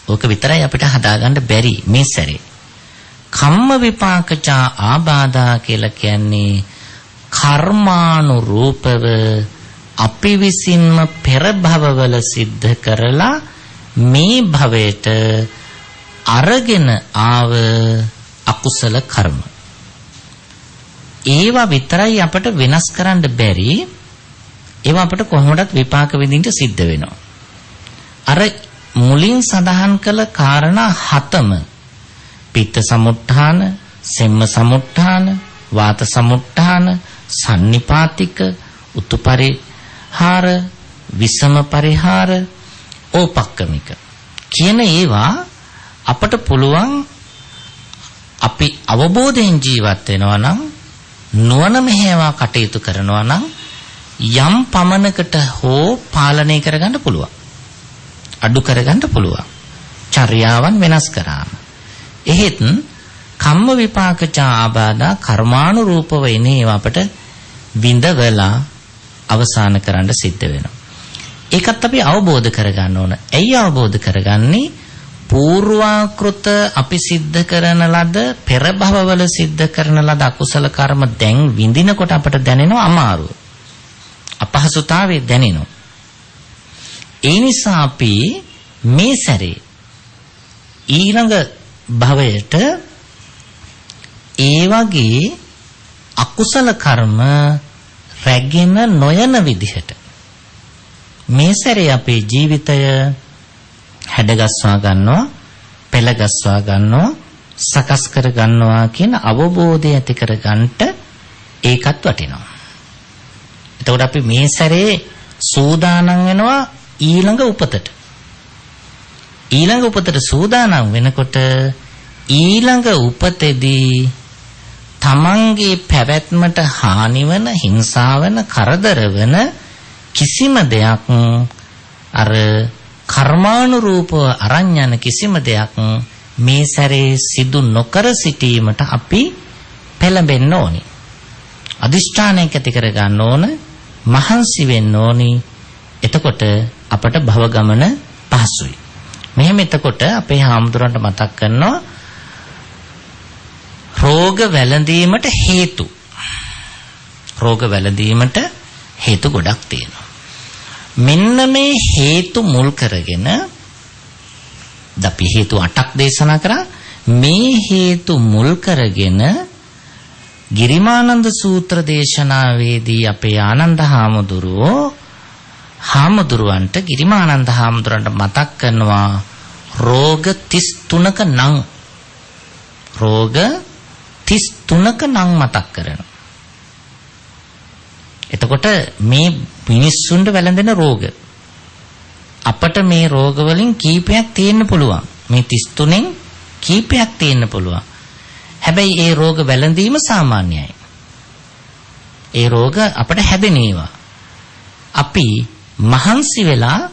ඕක විතරයි අපිට හදාගන්න බැරි මේ සැරේ. කම්ම විපාකජ ආබාධ කියලා කියන්නේ කර්මානුරූපව අපි විසින්ම පෙර භවවල සිද්ධ කරලා මේ භවයට අරගෙන ආව අකුසල කර්ම. ඒවා විතරයි අපට වෙනස් කරන්න බැරි. ඒවා අපට කොහොමදත් විපාක විඳින්න සිද්ධ වෙනවා. අර මුලින් සඳහන් කළ කාරණා 7ම පිත්ත සමුට්ඨාන, සෙම්ම සමුට්ඨාන, වාත සමුට්ඨාන, සන්නිපාතික, උතුපරිහාර, විසම පරිහාර, ඕපක්කමික කියන ඒවා අපට පුළුවන් අපි අවබෝධයෙන් ජීවත් වෙනවා නම්, නුවණ මෙහෙවා කටයුතු කරනවා නම් යම් පමණකට හෝ පාලනය කරගන්න පුළුවන්. අඩු කරගන්න පුළුවන්. චර්යාවන් වෙනස් කරාම. එහෙත් කම්ම විපාකච ආබාධා කර්මානුරූපව එන ඒවා අපට විඳවලා අවසන් කරන්න සිද්ධ වෙනවා. ඒකත් අපි අවබෝධ කරගන්න ඕන. ඇයි අවබෝධ කරගන්නේ? පූර්වාකෘත අපි සිද්ධ කරන ලද පෙර භවවල සිද්ධ කරන ලද අකුසල කර්ම දැන් විඳිනකොට අපට දැනෙනවා අමාරුව. අපහසුතාවය දැනෙනවා. ඒ නිසා අපි මේ සැරේ ඊළඟ භවයට ඒ වගේ අකුසල කර්ම රැගෙන නොයන විදිහට මේ සැරේ අපේ ජීවිතය හැඩගස්වා ගන්නවා, පෙළගස්වා ගන්නවා, සකස් කර ගන්නවා කියන අවබෝධය ඇති කර ගන්නට ඒකත් වටිනවා. එතකොට අපි මේ සැරේ සූදානම් වෙනවා ඊළඟ උපතට. ඊළඟ උපතට සූදානම් වෙනකොට ඊළඟ උපතේදී තමන්ගේ පැවැත්මට හානි වන, හිංසා වන, කරදර වන කිසිම දෙයක් අර කර්මානුරූපව අරන් යන කිසිම දෙයක් මේ සැරේ සිදු නොකර සිටීමට අපි පෙළඹෙන්න ඕනි. අදිෂ්ඨානයක් ඇති කර ගන්න ඕන, මහන්සි වෙන්න ඕනි. එතකොට අපට භව ගමන පහසුයි. මෙහෙම එතකොට අපේ හාමුදුරන්ට මතක් කරනවා රෝග වැළඳීමට හේතු. රෝග වැළඳීමට හේතු ගොඩක් තියෙනවා. මෙන්න මේ හේතු මුල් කරගෙන අපි හේතු 8ක් දේශනා කරා. මේ හේතු මුල් කරගෙන ගිරිමානන්ද සූත්‍ර දේශනාවේදී අපේ ආනන්ද හාමුදුරුවන්ට ගිරිමානන්ද හාමුදුරන්ට මතක් කරනවා රෝග 33ක නම් රෝග 33ක නම් මතක් කරනවා. එතකොට මේ මිනිස්සුන්ට වැළඳෙන රෝග අපට මේ රෝග වලින් කීපයක් තියෙන්න පුළුවන්. මේ 33න් කීපයක් තියෙන්න පුළුවන්. හැබැයි ඒ රෝග වැළඳීම සාමාන්‍යයි. ඒ රෝග අපට හැදෙන ඒවා. අපි මහන්සි වෙලා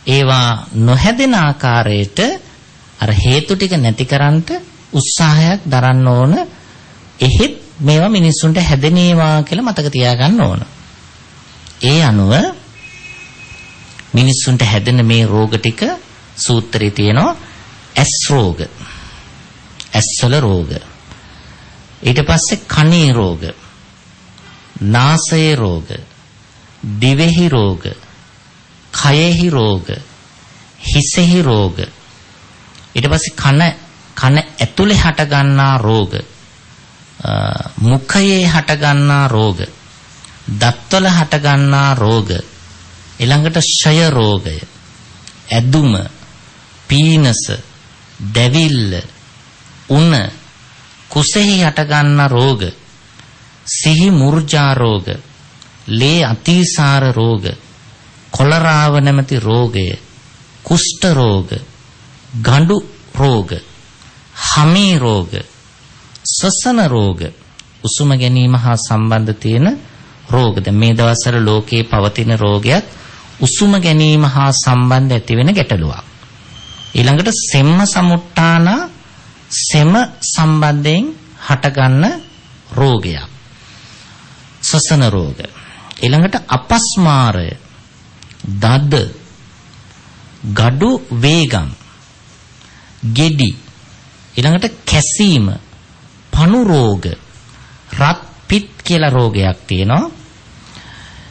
ඒවා නොහැදෙන ආකාරයට අර හේතු ටික නැතිකරන්ට උත්සාහයක් දරන්න ඕන. එහෙත් මේවා මිනිස්සුන්ට හැදෙනේවා කියලා මතක තියාගන්න ඕන. ඒ අනුව මිනිස්සුන්ට හැදෙන මේ රෝග ටික සූත්‍රයේ තියෙනවා. ඇස් රෝග, ඇස්වල රෝග, ඊට පස්සේ කනේ රෝග, නාසයේ රෝග, දිවෙහි රෝග, කයෙහි රෝග, හිසෙහි රෝග, ඊට පස්සේ කන ඇතුලේ හට ගන්නා රෝග, මුඛයේ හට ගන්නා රෝග, දත්වල හට ගන්නා රෝග, ඊළඟට ක්ෂය රෝගය, ඇදුම, පීනස, දැවිල්ල, උණ, කුසෙහි හට ගන්නා රෝග, සිහි මුර්ජා රෝග, ලේ අතිසාර රෝග, කොලරාව නැමැති රෝගය, කුෂ්ඨ රෝග, ගඬු රෝග, හමී රෝග, සසන රෝග, උසුම ගැනීම හා සම්බන්ධ තියෙන රෝග. දැන් මේ දවස්වල ලෝකයේ පවතින රෝගයක් උසුම ගැනීම හා සම්බන්ධ ඇති වෙන ගැටලුවක්. ඊළඟට සෙම්ම සමුට්ඨාන සෙම සම්බන්ධයෙන් හටගන්න රෝගයක්. සසන රෝග. ඊළඟට අපස්මාරය, දද, gadu වේගම්, ගෙඩි, ඊළඟට කැසීම, පණු රෝග, රත් පිත් කියලා රෝගයක් තියෙනවා.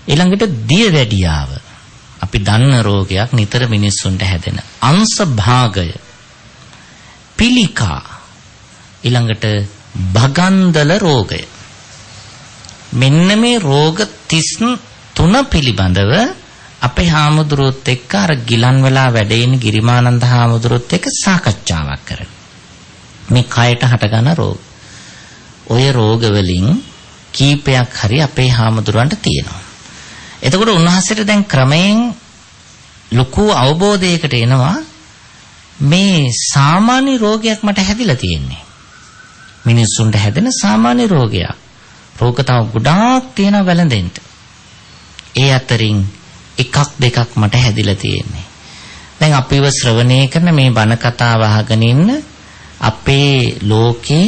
ඊළඟට දියවැඩියාව, අපි දන්න රෝගයක්, නිතර මිනිස්සුන්ට හැදෙන අංශ භාගය, පිළිකා, ඊළඟට භගන්දල රෝගය. මෙන්න මේ රෝග 33 පිළිබඳව අපේ හාමුදුරුවොත් එක්ක අර ගිලන් වෙලා වැඩ ඉන්න ගිරිමානන්ද හාමුදුරුවොත් එක්ක සාකච්ඡාවක් කරනවා. මේ කයට හටගන්න රෝග. ඔය රෝග වලින් කීපයක් හරි අපේ හාමුදුරුවන්ට තියෙනවා. එතකොට උන්වහන්සේට දැන් ක්‍රමයෙන් ලොකු අවබෝධයකට එනවා මේ සාමාන්‍ය රෝගයක් මට හැදිලා තියෙන්නේ. මිනිස්සුන්ට හැදෙන සාමාන්‍ය රෝගයක්. රෝග තව ගොඩාක් තියෙනවා වැළඳෙන්න. ඒ අතරින් එකක් දෙකක් මට හැදිලා තියෙන්නේ. දැන් අපිව ශ්‍රවණය කරන මේ බණ කතාව අහගෙන ඉන්න අපේ ලෝකේ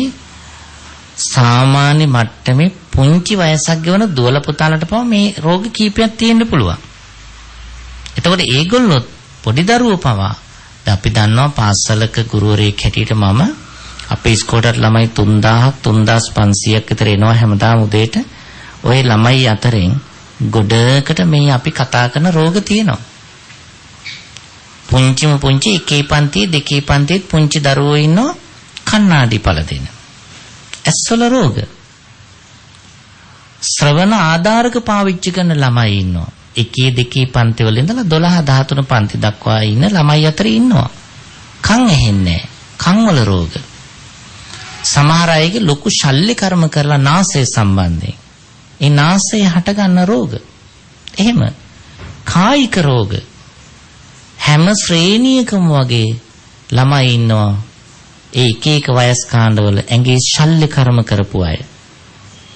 සාමාන්‍ය මට්ටමේ පුංචි වයසක් ගෙවන දුවල පුතාලට පවා මේ රෝග කීපයක් තියෙන්න පුළුවන්. එතකොට ඒගොල්ලෝ පොඩි දරුවෝ පවා අපි දන්නවා පාසලක ගුරුවරයෙක් හැටියට මම අපේ ඉස්කෝලේට ළමයි 3000ක් 3500ක් විතර එනවා හැමදාම උදේට. ওই ළමයි අතරින් ගොඩකට මේ අපි කතා කරන රෝග තියෙනවා. පුංචි එකේ පන්තියේ දෙකේ පන්තියේ පුංචි දරුවෝ ඉන්නවා කණ්ණාඩි පළදෙන. ඇස්වල රෝග. ශ්‍රවණ ආධාරක පාවිච්චි කරන ළමයි ඉන්නවා. එකේ දෙකේ පන්ති වල ඉඳලා 12 13 පන්ති දක්වා ඉන්න ළමයි අතර ඉන්නවා. කන් ඇහෙන්නේ කන් වල රෝග. සමහර අයගේ ලොකු ශල්්‍ය කර්ම කරලා නාසය සම්බන්ධයෙන් ඒ නාසය හට ගන්න රෝග. එහෙම කායික රෝග හැම ශ්‍රේණියකම වගේ ළමයි ඉන්නවා. ඒ එක වයස් කාණ්ඩවල ඇඟේ ශල්්‍ය කර්ම කරපු අය.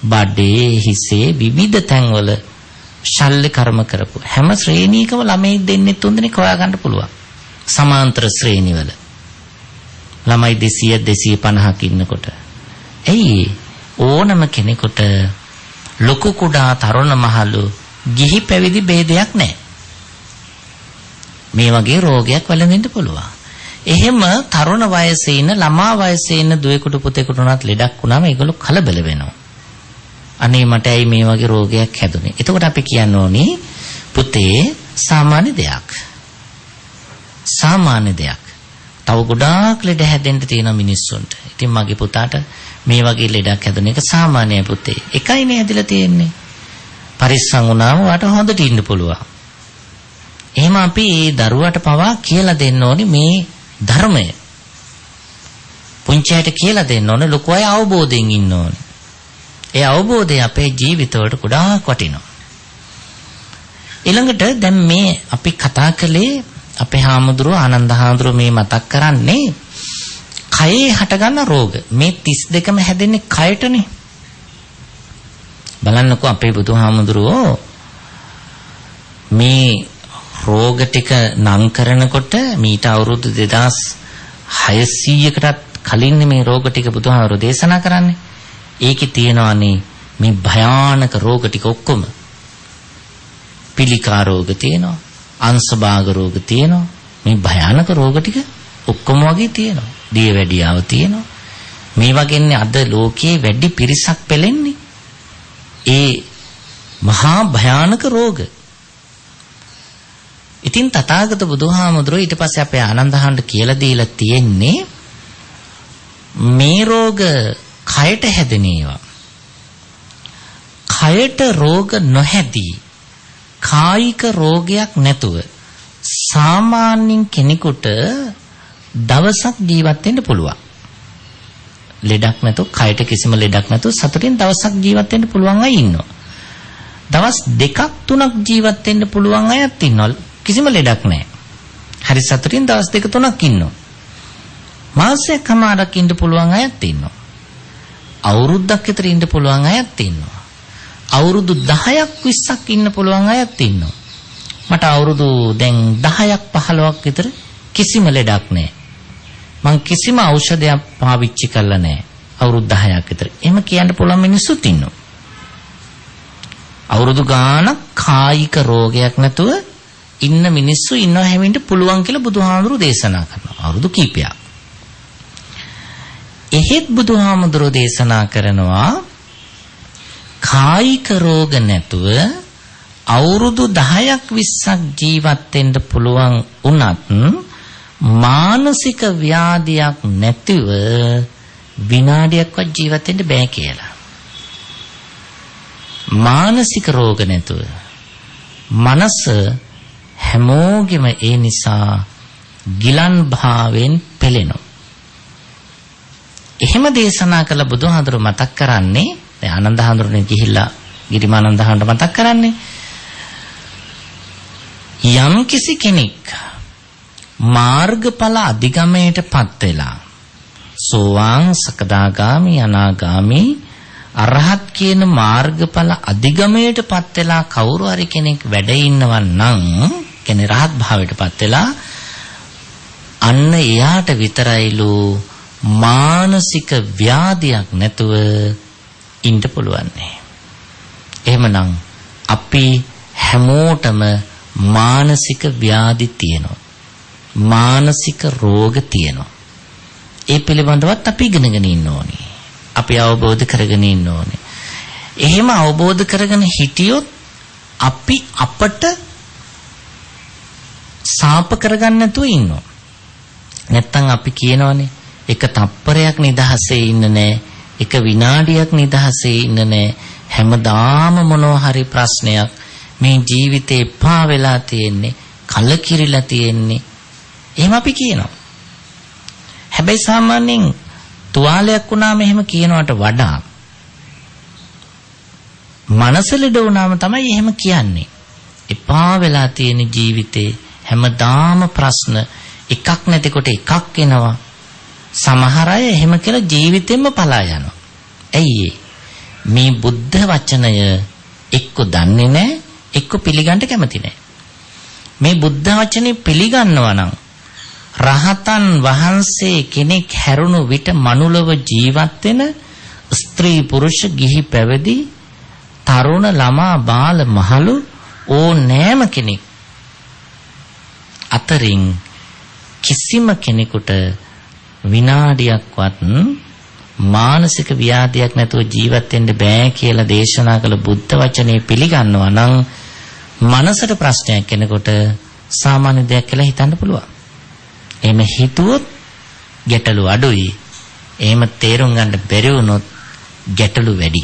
බඩේ හිසේ විවිධ තැන්වල ශල්්‍ය කර්ම කරපු හැම ශ්‍රේණියකම ළමයි දෙන්නේ 3 දෙනෙක් හොයා ගන්න පුළුවන්. සමාන්තර ශ්‍රේණිවල ළමයි 200 250ක් ඉන්නකොට ඇයි ඕනම කෙනෙකුට ලොකු කුඩා තරුණ මහලු ගිහි පැවිදි ભેදයක් නැහැ. මේ වගේ රෝගයක් වැළඳෙන්න පුළුවන්. එහෙම තරුණ වයසේ ඉන්න ළමා වයසේ ඉන්න දුවෙකුට පුතෙකුට උනත් ලෙඩක් වුණාම ඒගොල්ලෝ කලබල වෙනවා. අනේ මට ඇයි මේ වගේ රෝගයක් හැදුනේ? එතකොට අපි කියන්න ඕනේ පුතේ සාමාන්‍ය දෙයක්. සාමාන්‍ය දෙයක්. තව ගොඩාක් ලෙඩ හැදෙන්න තියෙන මිනිස්සුන්ට. ඉතින් මගේ පුතාට මේ වගේ ලෙඩක් හැදුන එක සාමාන්‍යයි පුතේ. එකයිනේ හැදිලා තියෙන්නේ. පරිස්සම් වුණාම වාට හොඳට ඉන්න පුළුවන්. එහෙම අපි ඒ දරුවාට පවා කියලා දෙන්න ඕනේ මේ ධර්මය. පුංචියට කියලා දෙන්න ඕනේ ලොකු අය අවබෝධයෙන් ඉන්න ඕනේ. ඒ අවබෝධය අපේ ජීවිතවලට ගොඩාක් වටිනවා. ඊළඟට දැන් මේ අපි කතා කළේ අපේ හාමුදුරුවෝ ආනන්ද හාමුදුරුවෝ මේ මතක් කරන්නේ කයේ හටගන්න රෝග. මේ 32ම හැදෙන්නේ කයටනේ. බලන්නකෝ අපේ බුදුහාමුදුරුවෝ මේ රෝග ටික නම් කරනකොට මීට අවුරුදු 2600කටත් කලින් මේ රෝග ටික බුදුහාමුදුරුවෝ දේශනා කරන්නේ. ඒකේ තියෙනවානේ මේ භයානක රෝග ටික ඔක්කොම. පිළිකා රෝග තියෙනවා. අංශභාග රෝග තියෙනවා. මේ භයානක රෝග ටික ඔක්කොම වගේ තියෙනවා. දියවැඩියාව තියෙනවා. මේ වගේනේ අද ලෝකයේ වැඩි පිරිසක් පෙළෙන්නේ. ඒ මහා භයානක රෝග. ඉතින් තථාගත බුදුහාමුදුරුවෝ ඊට පස්සේ අපේ ආනන්දහාන්ට කියලා දීලා තියෙන්නේ මේ රෝග කයට හැදෙන ඒවා. කයට රෝග නොහැදී කායික රෝගයක් නැතුව සාමාන්‍යයෙන් කෙනෙකුට දවසක් ජීවත් වෙන්න පුළුවන්. ලෙඩක් නැතුව කයට කිසිම ලෙඩක් නැතුව සතුටින් දවසක් ජීවත් වෙන්න පුළුවන් අය ඉන්නවා. දවස් 2ක් 3ක් ජීවත් වෙන්න පුළුවන් අයත් ඉන්නවා. කිසිම ලෙඩක් නැහැ. හරි සතුටින් දවස් 2 3ක් ඉන්නවා. මාසයක්මාරක් ඉන්න පුළුවන් අයත් ඉන්නවා. අවුරුද්දක් විතර ඉන්න පුළුවන් අයත් ඉන්නවා. අවුරුදු 10ක් 20ක් ඉන්න පුළුවන් අයත් ඉන්නවා. මට අවුරුදු දැන් 10ක් 15ක් විතර කිසිම ලෙඩක් නැහැ. මං කිසිම ඖෂධයක් පාවිච්චි කරලා නැහැ. අවුරුදු 10ක් විතර. එහෙම කියන්න පුළුවන් මිනිස්සුත් ඉන්නවා. අවුරුදු ගාණක් කායික රෝගයක් නැතුව ඉන්න මිනිස්සු ඉන්නවා හැමින්ට පුළුවන් කියලා බුදුහාමුදුරු දේශනා කරනවා. අවුරුදු කීපයක්. එහෙත් බුදුහාමුදුරු දේශනා කරනවා කායික රෝග නැතුව අවුරුදු 10ක් 20ක් ජීවත් වෙන්න පුළුවන් උනත් මානසික ව්‍යාධියක් නැතිව විනාඩියක්වත් ජීවත් වෙන්න බෑ කියලා. මානසික රෝග නැතුව මනස හැමෝගෙම ඒ නිසා ගිලන් භාවයෙන් පෙළෙනවා. එහෙම දේශනා කළ බුදුහාමුදුරු මතක් කරන්නේ ආනන්ද හාමුදුරනේ ගිහිල්ලා ගිරිමානන්ද හාමුදුරට මතක් කරන්නේ යම් කිසි කෙනෙක් මාර්ගඵල අධිගමයටපත් වෙලා සෝවාන් සකදාගාමි අනාගාමි අරහත් කියන මාර්ගඵල අධිගමයටපත් වෙලා කවුරු හරි කෙනෙක් වැඩ ඉන්නවන් නම් කියන්නේ රහත් භාවයටපත් වෙලා අන්න එයාට විතරයිලු මානසික ව්‍යාධියක් නැතුව ඉන්න පුළුවන් නේ. එහෙමනම් අපි හැමෝටම මානසික ව්‍යාධි තියෙනවා. මානසික රෝග තියෙනවා. ඒ පිළිබඳවත් අපි ඉගෙනගෙන ඉන්න ඕනේ. අපි අවබෝධ කරගෙන ඉන්න ඕනේ. එහෙම අවබෝධ කරගෙන හිටියොත් අපි අපට සාප කරගන්න නැතුව ඉන්නවා. නැත්තම් අපි කියනවනේ එක තප්පරයක් නිදහසේ ඉන්න නෑ, එක විනාඩියක් නිදහසේ ඉන්න නෑ, හැමදාම මොනවා හරි ප්‍රශ්නයක්, මේ ජීවිතේ එපා වෙලා තියෙන්නේ, කලකිරිලා තියෙන්නේ. එහෙම අපි කියනවා. හැබැයි සාමාන්‍යයෙන් තුවාලයක් වුණාම එහෙම කියනවට වඩා මනස ලෙඩ වුණාම තමයි එහෙම කියන්නේ. එපා වෙලා තියෙන ජීවිතේ හැමදාම ප්‍රශ්න, එකක් නැතිකොට එකක් එනවා. සමහර අය එහෙම කියලා ජීවිතෙන්ම පලා යනවා. ඇයි මේ බුද්ධ වචනය එක්ක දන්නේ නැහැ, එක්ක පිළිගන්න කැමති නැහැ. මේ බුද්ධ වචනේ පිළිගන්නවා නම් රහතන් වහන්සේ කෙනෙක් හැරුණු විට මනුලව ජීවත් වෙන ස්ත්‍රී පුරුෂ ගිහි පැවිදි තරුණ ළමා බාල මහලු ඕනෑම කෙනෙක් අතරින් කිසිම කෙනෙකුට විනාඩියක්වත් මානසික ව්‍යාධියක් නැතුව ජීවත් වෙන්න බෑ කියලා දේශනා කළ බුද්ධ වචනේ පිළිගන්නවා නම් මනසට ප්‍රශ්නයක් කෙනෙකුට සාමාන්‍ය දෙයක් කියලා හිතන්න පුළුවන්. එහෙම හිතුවොත් ගැටලු අඩුයි. එහෙම තේරුම් ගන්න බැරි වුණොත් ගැටලු වැඩි.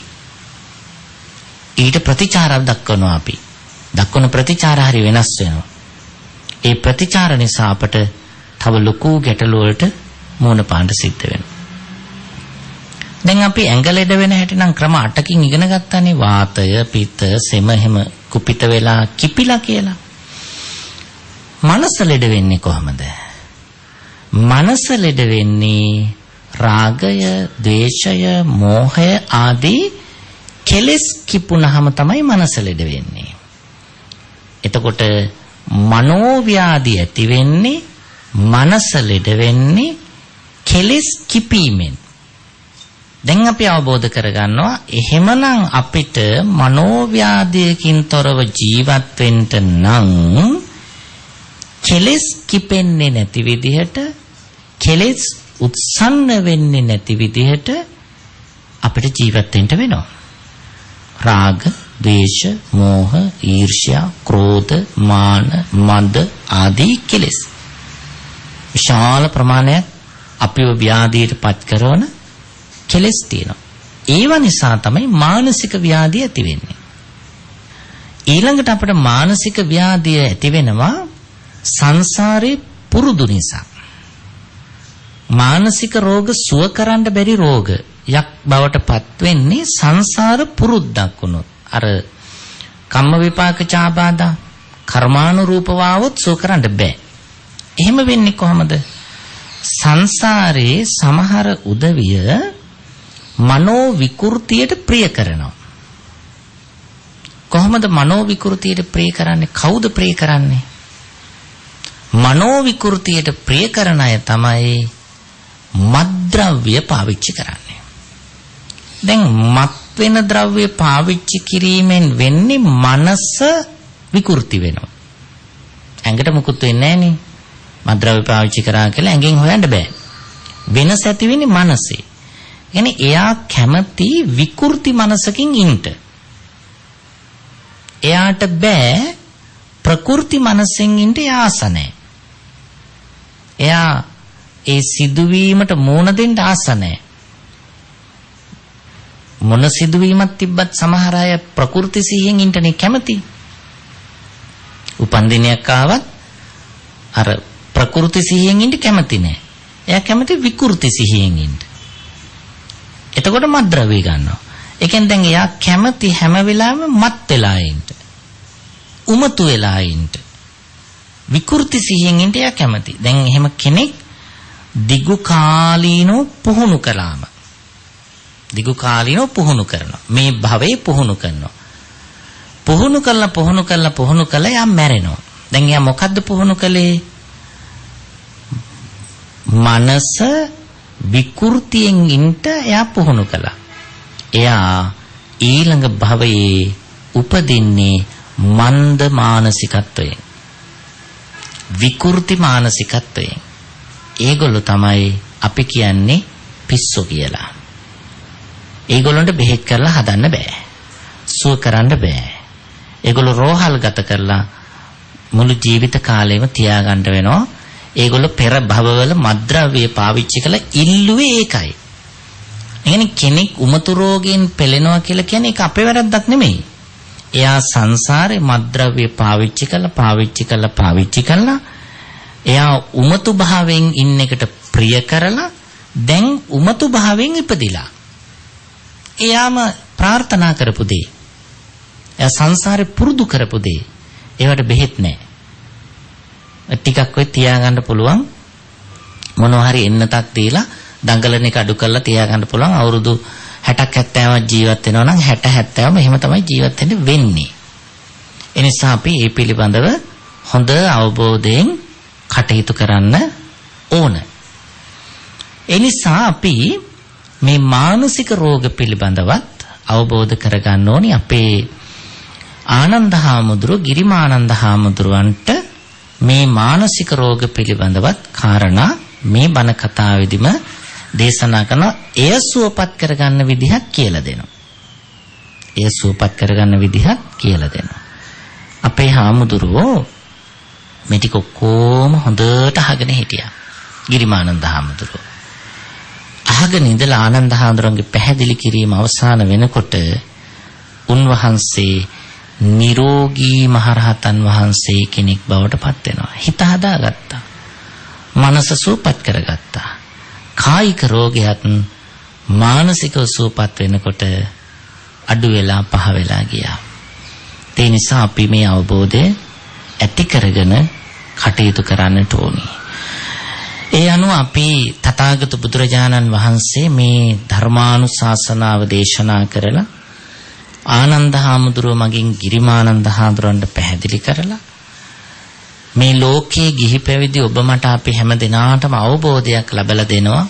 ඊට ප්‍රතිචාරයක් දක්වනවා අපි. දක්වන ප්‍රතිචාර හරි වෙනස් වෙනවා. ඒ ප්‍රතිචාර නිසා අපට තව ලොකු ගැටලු වලට මුහුණ පාන්න සිද්ධ වෙනවා. දැන් අපි ඇඟ ලෙඩ වෙන හැටි නම් ක්‍රම 8කින් ඉගෙන ගත්තානේ. වාතය, පිත්ත, සෙම හැම කුපිත වෙලා කිපිලා කියලා. මනස ලෙඩ වෙන්නේ කොහමද? මනස ලෙඩ වෙන්නේ රාගය, ද්වේෂය, මෝහය ආදී කෙලෙස් කිපුණාම තමයි මනස ලෙඩ වෙන්නේ. එතකොට මනෝව්‍යාධි ඇති වෙන්නේ, මනස ලෙඩ වෙන්නේ කෙලෙස් කිපීමෙන්. දැන් අපි අවබෝධ කරගන්නවා එහෙමනම් අපිට මනෝව්‍යාධියකින් තොරව ජීවත් වෙන්න නම් කෙලෙස් කිපෙන්නේ නැති විදිහට, කෙලෙස් උත්සන්න වෙන්නේ නැති විදිහට අපිට ජීවත් වෙන්න වෙනවා. රාග, ද්වේෂ, මෝහ, ඊර්ෂ්‍යා, ක්‍රෝධ, මාන, මද ආදී කෙලෙස් විශාල ප්‍රමාණයක් අපිව ව්‍යාධියට පත් කරන කෙලෙස් තියෙනවා. ඒව නිසා තමයි මානසික ව්‍යාධිය ඇති වෙන්නේ. ඊළඟට අපිට මානසික ව්‍යාධිය ඇති වෙනවා සංසාරේ පුරුදු නිසා. මානසික රෝග සුව කරන්න බැරි රෝගයක් බවට පත් වෙන්නේ සංසාර පුරුද්දක් වුණොත්. අර කම්ම විපාක චාබාදා කර්මානුරූපව આવොත් සුව කරන්න බෑ. එහෙම වෙන්නේ කොහමද? සංසාරේ සමහර උදවිය මනෝ විකෘතියට ප්‍රිය කරනවා. කොහොමද මනෝ විකෘතියට ප්‍රිය කරන්නේ? කවුද ප්‍රිය කරන්නේ? මනෝ විකෘතියට ප්‍රිය කරන අය තමයි මත්ද්‍රව්‍ය පාවිච්චි කරන්නේ. දැන් මත් වෙන ද්‍රව්‍ය පාවිච්චි කිරීමෙන් වෙන්නේ මනස විකෘති වෙනවා. ඇඟට මුකුත් වෙන්නේ නැහැ නේ. මත්ද්‍රව්‍ය පාවිච්චි කරා කියලා ඇඟෙන් හොයන්න බෑ. වෙනස ඇති වෙන්නේ මනසේ. يعني එයා කැමති විකෘති මනසකින් ඉන්න. එයාට බෑ ප්‍රකෘති මනසෙන් ඉන්න ආස නැහැ. එයා ඒ සිදුවීමට මුහුණ දෙන්න ආස නැහැ. මොන සිදුවීමක් තිබ්බත් සමහර අය ප්‍රකෘති සිහියෙන් ඉන්නනේ කැමති. උපන්දිනයක් ආවත් අර ප්‍රකෘති සිහියෙන් ඉන්න කැමති නැහැ. එයා කැමති විකෘති සිහියෙන් ඉන්න. එතකොට මත්ද්‍රව්‍ය ගන්නවා. ඒ කියන්නේ දැන් එයා කැමති හැම වෙලාවෙම මත් වෙලා ඉන්න. උමතු වෙලා ඉන්න. විකෘති සිහියෙන් ඉන්න එයා කැමති. දැන් එහෙම කෙනෙක් දිගු කාලීනව පුහුණු කළාම, දිගු කාලීනව පුහුණු කරනවා. මේ භවයේ පුහුණු කරනවා. පුහුණු කළා එයා මැරෙනවා. දැන් එයා මොකද්ද පුහුණු කළේ? මනස විකෘතියෙන් ඉන්න එයා පුහුණු කළා. එයා ඊළඟ භවයේ උපදින්නේ මන්ද මානසිකත්වයෙන්, විකෘති මානසිකත්වයෙන්. ඒගොල්ලෝ තමයි අපි කියන්නේ පිස්සු කියලා. ඒගොල්ලන්ට බෙහෙත් කරලා හදන්න බෑ. සුව කරන්න බෑ. ඒගොල්ලෝ රෝහල් ගත කරලා මුළු ජීවිත කාලෙම තියාගන්න වෙනවා. ඒගොල්ලෝ පෙර භවවල මද්ද්‍රව්‍ය පාවිච්චි කළා ඉල්ලුවේ ඒකයි. එහෙනම් කෙනෙක් උමතු රෝගයෙන් පෙළෙනවා කියලා කියන්නේ ඒක අපේ වැරද්දක් නෙමෙයි. එයා සංසාරේ මද්ද්‍රව්‍ය පාවිච්චි කළා එයා උමතු භාවයෙන් ඉන්න එකට ප්‍රිය කරලා දැන් උමතු භාවයෙන් ඉපදිලා. එයාම ප්‍රාර්ථනා කරපු දේ. එයා සංසාරේ පුරුදු කරපු දේ. ඒවට බෙහෙත් නැහැ. ටිකක් ඔය තියාගන්න පුළුවන් මොනවා හරි එන්නතක් දීලා දඟලන එක අඩු කරලා තියාගන්න පුළුවන්. අවුරුදු 60ක් 70ක් ජීවත් වෙනවා නම් 60 70ම එහෙම තමයි ජීවත් වෙන්නේ. ඒ නිසා අපි මේ පිළිබඳව හොඳ අවබෝධයෙන් කටයුතු කරන්න ඕන. ඒ නිසා අපි මේ මානසික රෝග පිළිබඳවත් අවබෝධ කරගන්න ඕනි. අපේ ආනන්ද හාමුදුරුවෝ ගිරිමානන්ද හාමුදුරුවන්ට මේ මානසික රෝග පිළිබඳවත් කාරණා මේ බණ කතාවේදීම දේශනා කරන එය සුවපත් කරගන්න විදිහක් කියලා දෙනවා. එය සුවපත් කරගන්න විදිහක් කියලා දෙනවා. අපේ හාමුදුරුවෝ මේ ටික කොහොම හොඳට අහගෙන හිටියා. ගිරිමානන්ද හාමුදුරුවෝ අහගෙන ඉඳලා ආනන්ද හාමුදුරන්ගේ පැහැදිලි කිරීම අවසන් වෙනකොට උන්වහන්සේ නිරෝගී මහරහතන් වහන්සේ කෙනෙක් බවට පත් වෙනවා. හිත හදාගත්තා. මනස සුවපත් කරගත්තා. කායික රෝගයත් මානසිකව සුවපත් වෙනකොට අඩු වෙලා පහ වෙලා ගියා. ඒ නිසා අපි මේ අවබෝධය ඇති කරගෙන කටයුතු කරන්නට ඕනි. ඒ අනුව අපි තථාගත බුදුරජාණන් වහන්සේ මේ ධර්මානුශාසනාව දේශනා කරලා ආනන්ද හාමුදුරුව මගින් ගිරිමානන්ද හාමුදුරන්ට පැහැදිලි කරලා මේ ලෝකයේ ගිහි පැවිදි ඔබ මට අපි හැම දිනාටම අවබෝධයක් ලැබලා දෙනවා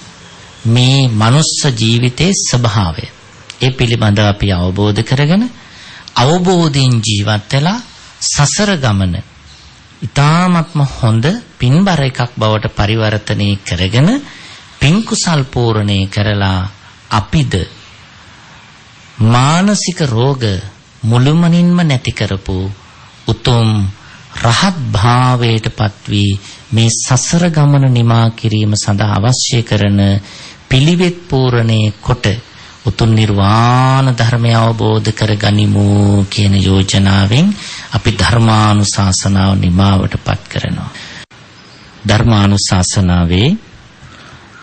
මේ මනුස්ස ජීවිතයේ ස්වභාවය. ඒ පිළිබඳව අපි අවබෝධ කරගෙන අවබෝධයෙන් ජීවත් වෙලා සසර ගමන ඊ타ත්ම හොඳ පින්බර එකක් බවට පරිවර්තනය කරගෙන පින් කුසල් පූර්ණේ කරලා අපිද මානසික රෝග මුළුමනින්ම නැති කරපු උතුම් රහත් භාවයටපත් වී මේ සසර ගමන නිමා කිරීම සඳහා අවශ්‍ය කරන පිළිවෙත් පූර්ණේ කොට උතුම් නිර්වාණ ධර්මය අවබෝධ කරගනිමු කියන යෝජනාවෙන් අපි ධර්මානුශාසනාව නිමාවටපත් කරනවා. ධර්මානුශාසනාවේ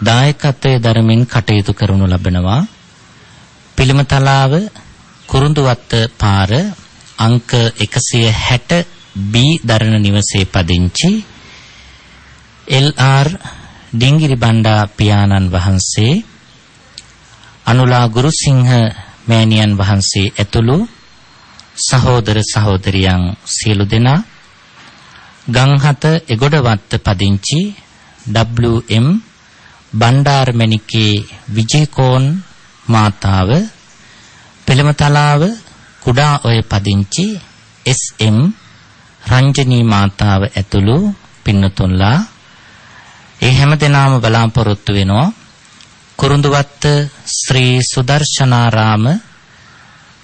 දායකත්වයේ ධර්මෙන් කටයුතු කරනු ලබනවා. පිළිමතලාව කුරුඳුවත්ත පාර අංක 160 B දරණ නිවසේ පදිංචි LR ඩිංගිරි බණ්ඩා පියාණන් වහන්සේ අනුලා ගුරුසිංහ මෑණියන් වහන්සේ ඇතුළු සහෝදර සහෝදරියන් සියලු දෙනා ගංහත එගොඩවත්ත පදිංචි WM බණ්ඩාරමණිකේ විජේකෝන් මාතාව පෙළමතලාව කුඩා ඔය පදිංචි SM රංජනී මාතාව ඇතුළු පින්නතුන්ලා ඒ හැම දෙනාම බලාපොරොත්තු වෙනවා කුරුඳුවත්ත ශ්‍රී සුදර්ශනාරාම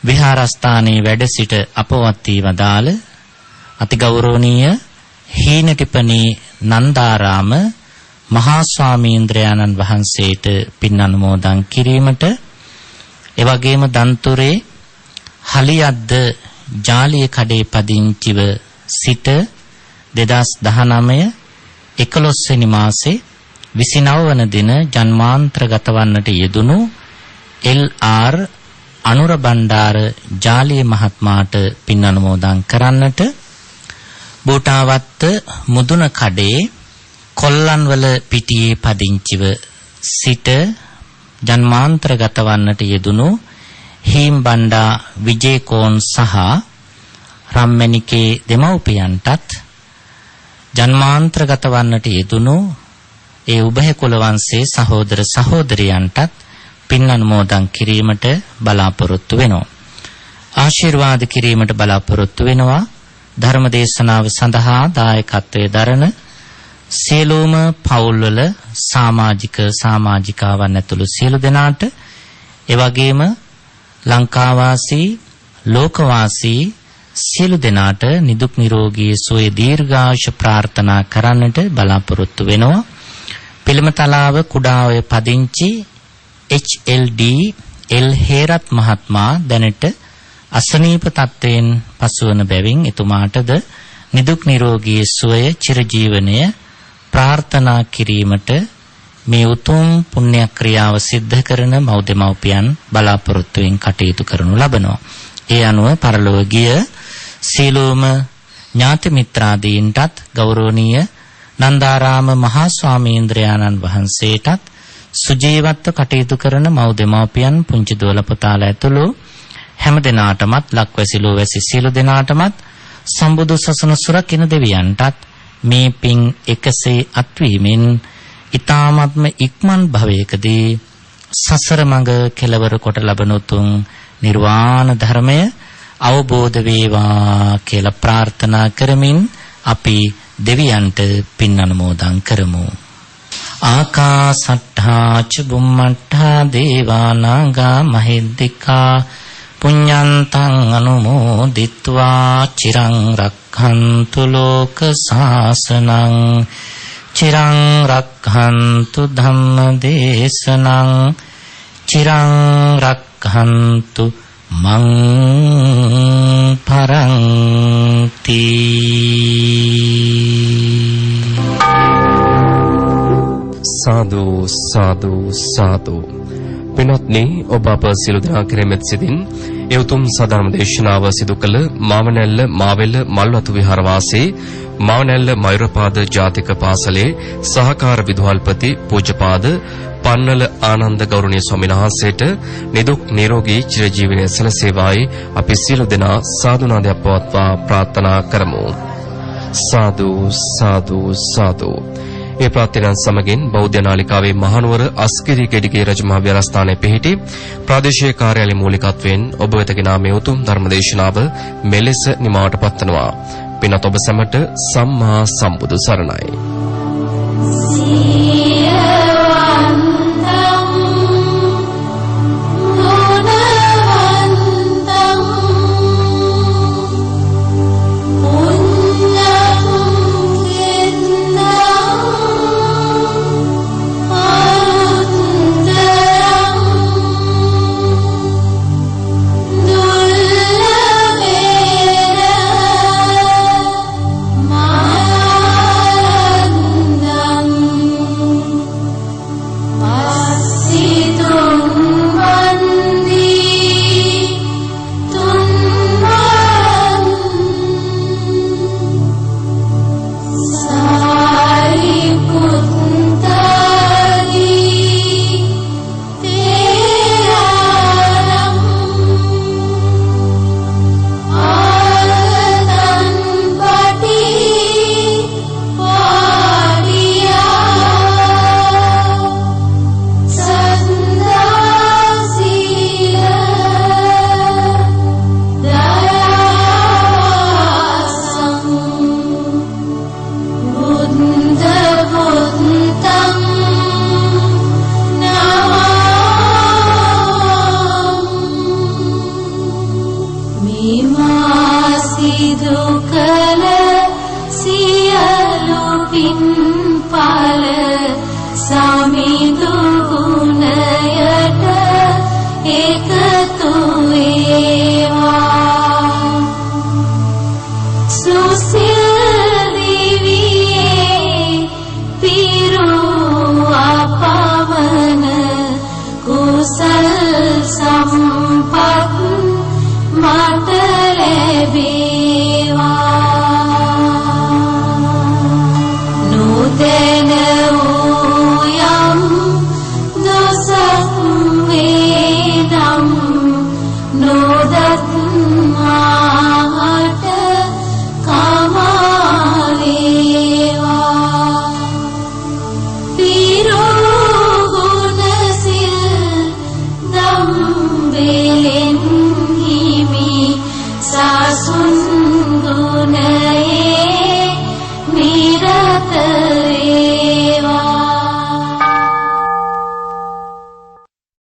විහාරස්ථානයේ වැඩ සිට අපවත් වී වදාළ අතිගෞරවනීය හීනටිපනී නන්දාරාම මහා ස්වාමීන්ද්‍රයාණන් වහන්සේට පින් අනුමෝදන් කිරීමට එවැගේම දන්තුරේ හලියද්ද ජාලිය කඩේ පදිංචිව සිට 2019 11 වෙනි මාසේ 29 වන දින ජන්මාන්තරගත වන්නට යෙදුණු LR අනුර බණ්ඩාර ජාලිය මහත්මයාට පින් අනුමෝදන් කරන්නට බෝටාවත්ත මුදුන කඩේ කොල්ලන්වල පිටියේ පදිංචිව සිට ජන්මාන්තරගත වන්නට යෙදුණු හීම් බණ්ඩා විජේකෝන් සහ රම්මණිකේ දෙමව්පියන්ටත් ජන්මාන්තරගත වන්නට යෙදුණු ඒ උභය කුල වංශයේ සහෝදර සහෝදරියන්ටත් පින් අනුමෝදන් කිරීමට බලාපොරොත්තු වෙනවා. ආශිර්වාද කිරීමට බලාපොරොත්තු වෙනවා. ධර්ම දේශනාව සඳහා දායකත්වයේ දරන සියලුම පවුල්වල සමාජිකාවන් ඇතුළු සියලු දෙනාට එවැගේම ලංකාවාසී ලෝකවාසී සියලු දෙනාට නිදුක් නිරෝගී සුවය දීර්ඝායුෂ ප්‍රාර්ථනා කරන්නට බලාපොරොත්තු වෙනවා. පිළිමතලාව කුඩාඔය පදිංචි HLD එල් හේරත් මහත්මයා දැනට අසනීප තත්වයෙන් පසුවන බැවින් එතුමාටද නිදුක් නිරෝගී සුවය චිරජීවනය ප්‍රාර්ථනා කිරීමට මේ උතුම් පුණ්‍ය ක්‍රියාව සිද්ධ කරන මව්දෙමව්පියන් බලාපොරොත්තුෙන් කටයුතු කරනු ලබනවා. ඒ අනුව පරලොව ගිය සීලෝම ඥාති මිත්‍රාදීන්ටත් ගෞරවනීය නන්දාරාම මහා ස්වාමීන්ද්‍රයාණන් වහන්සේටත් සුජීවත්ව කටයුතු කරන මව්දෙමව්පියන් පුංචි දුවල පුතාලා ඇතුළු හැම දිනාටමත් ලක්වැසි ලෝවැසි සියලු දෙනාටමත් සම්බුදු සසුන සුරකින්න දෙවියන්ටත් මේ පින් එකසේ අත්වීමෙන් ඊ타ත්ම ඉක්මන් භවයකදී සසර මඟ කෙලවර කොට ලබන උතුම් නිර්වාණ ධර්මය අවබෝධ වේවා කියලා ප්‍රාර්ථනා කරමින් අපි දෙවියන්ට පින් අනුමෝදන් කරමු. ආකාසට්ඨා ච බුම්මට්ඨා දේවා නාග මහිද්దికා පුඤ්ඤන්තං අනුමෝදිත්වා චිරං රක්ඛන්තු ලෝක සාසනං චිරං රක්ඛන්තු ධම්ම දේශනං චිරං රක්ඛන්තු මං පරන්ති. සාදු සාදු සාදු. පින්වත්නි, ඔබ අප සියලු දෙනා කෙරෙහිත් සිටින් ඒ උතුම් සදර්ම දේශනාව සිදු කළ මාවනැල්ල මාවෙල මල්වතු විහාරවාසී මාවනැල්ල මයුරපාද ජාතික පාසලේ සහකාර විදුහල්පති පූජ්‍යපාද පන්නල ආනන්ද ගෞරවනීය ස්වාමීන් වහන්සේට නිදුක් නිරෝගී චිරජීවනයේ සැලසේවායි අපි සියලු දෙනා සාදු නාදයක් පවත්වා ප්‍රාර්ථනා කරමු. සාදු සාදු සාදු. ඒ ප්‍රාර්ථනාන් සමගින් බෞද්ධ නාලිකාවේ මහනුවර අස්කිරි ගෙඩිගේ රජමහා විහාරස්ථානයේ පිහිටි ප්‍රාදේශීය කාර්යාලයේ මූලිකත්වයෙන් ඔබ වෙත ගෙන මේ උතුම් ධර්මදේශනාව මෙලෙස නිමාවට පත්වනවා. පින්වත් ඔබ සැමට සම්මා සම්බුදු සරණයි. සමිඳු ගුණයට එකතු වේ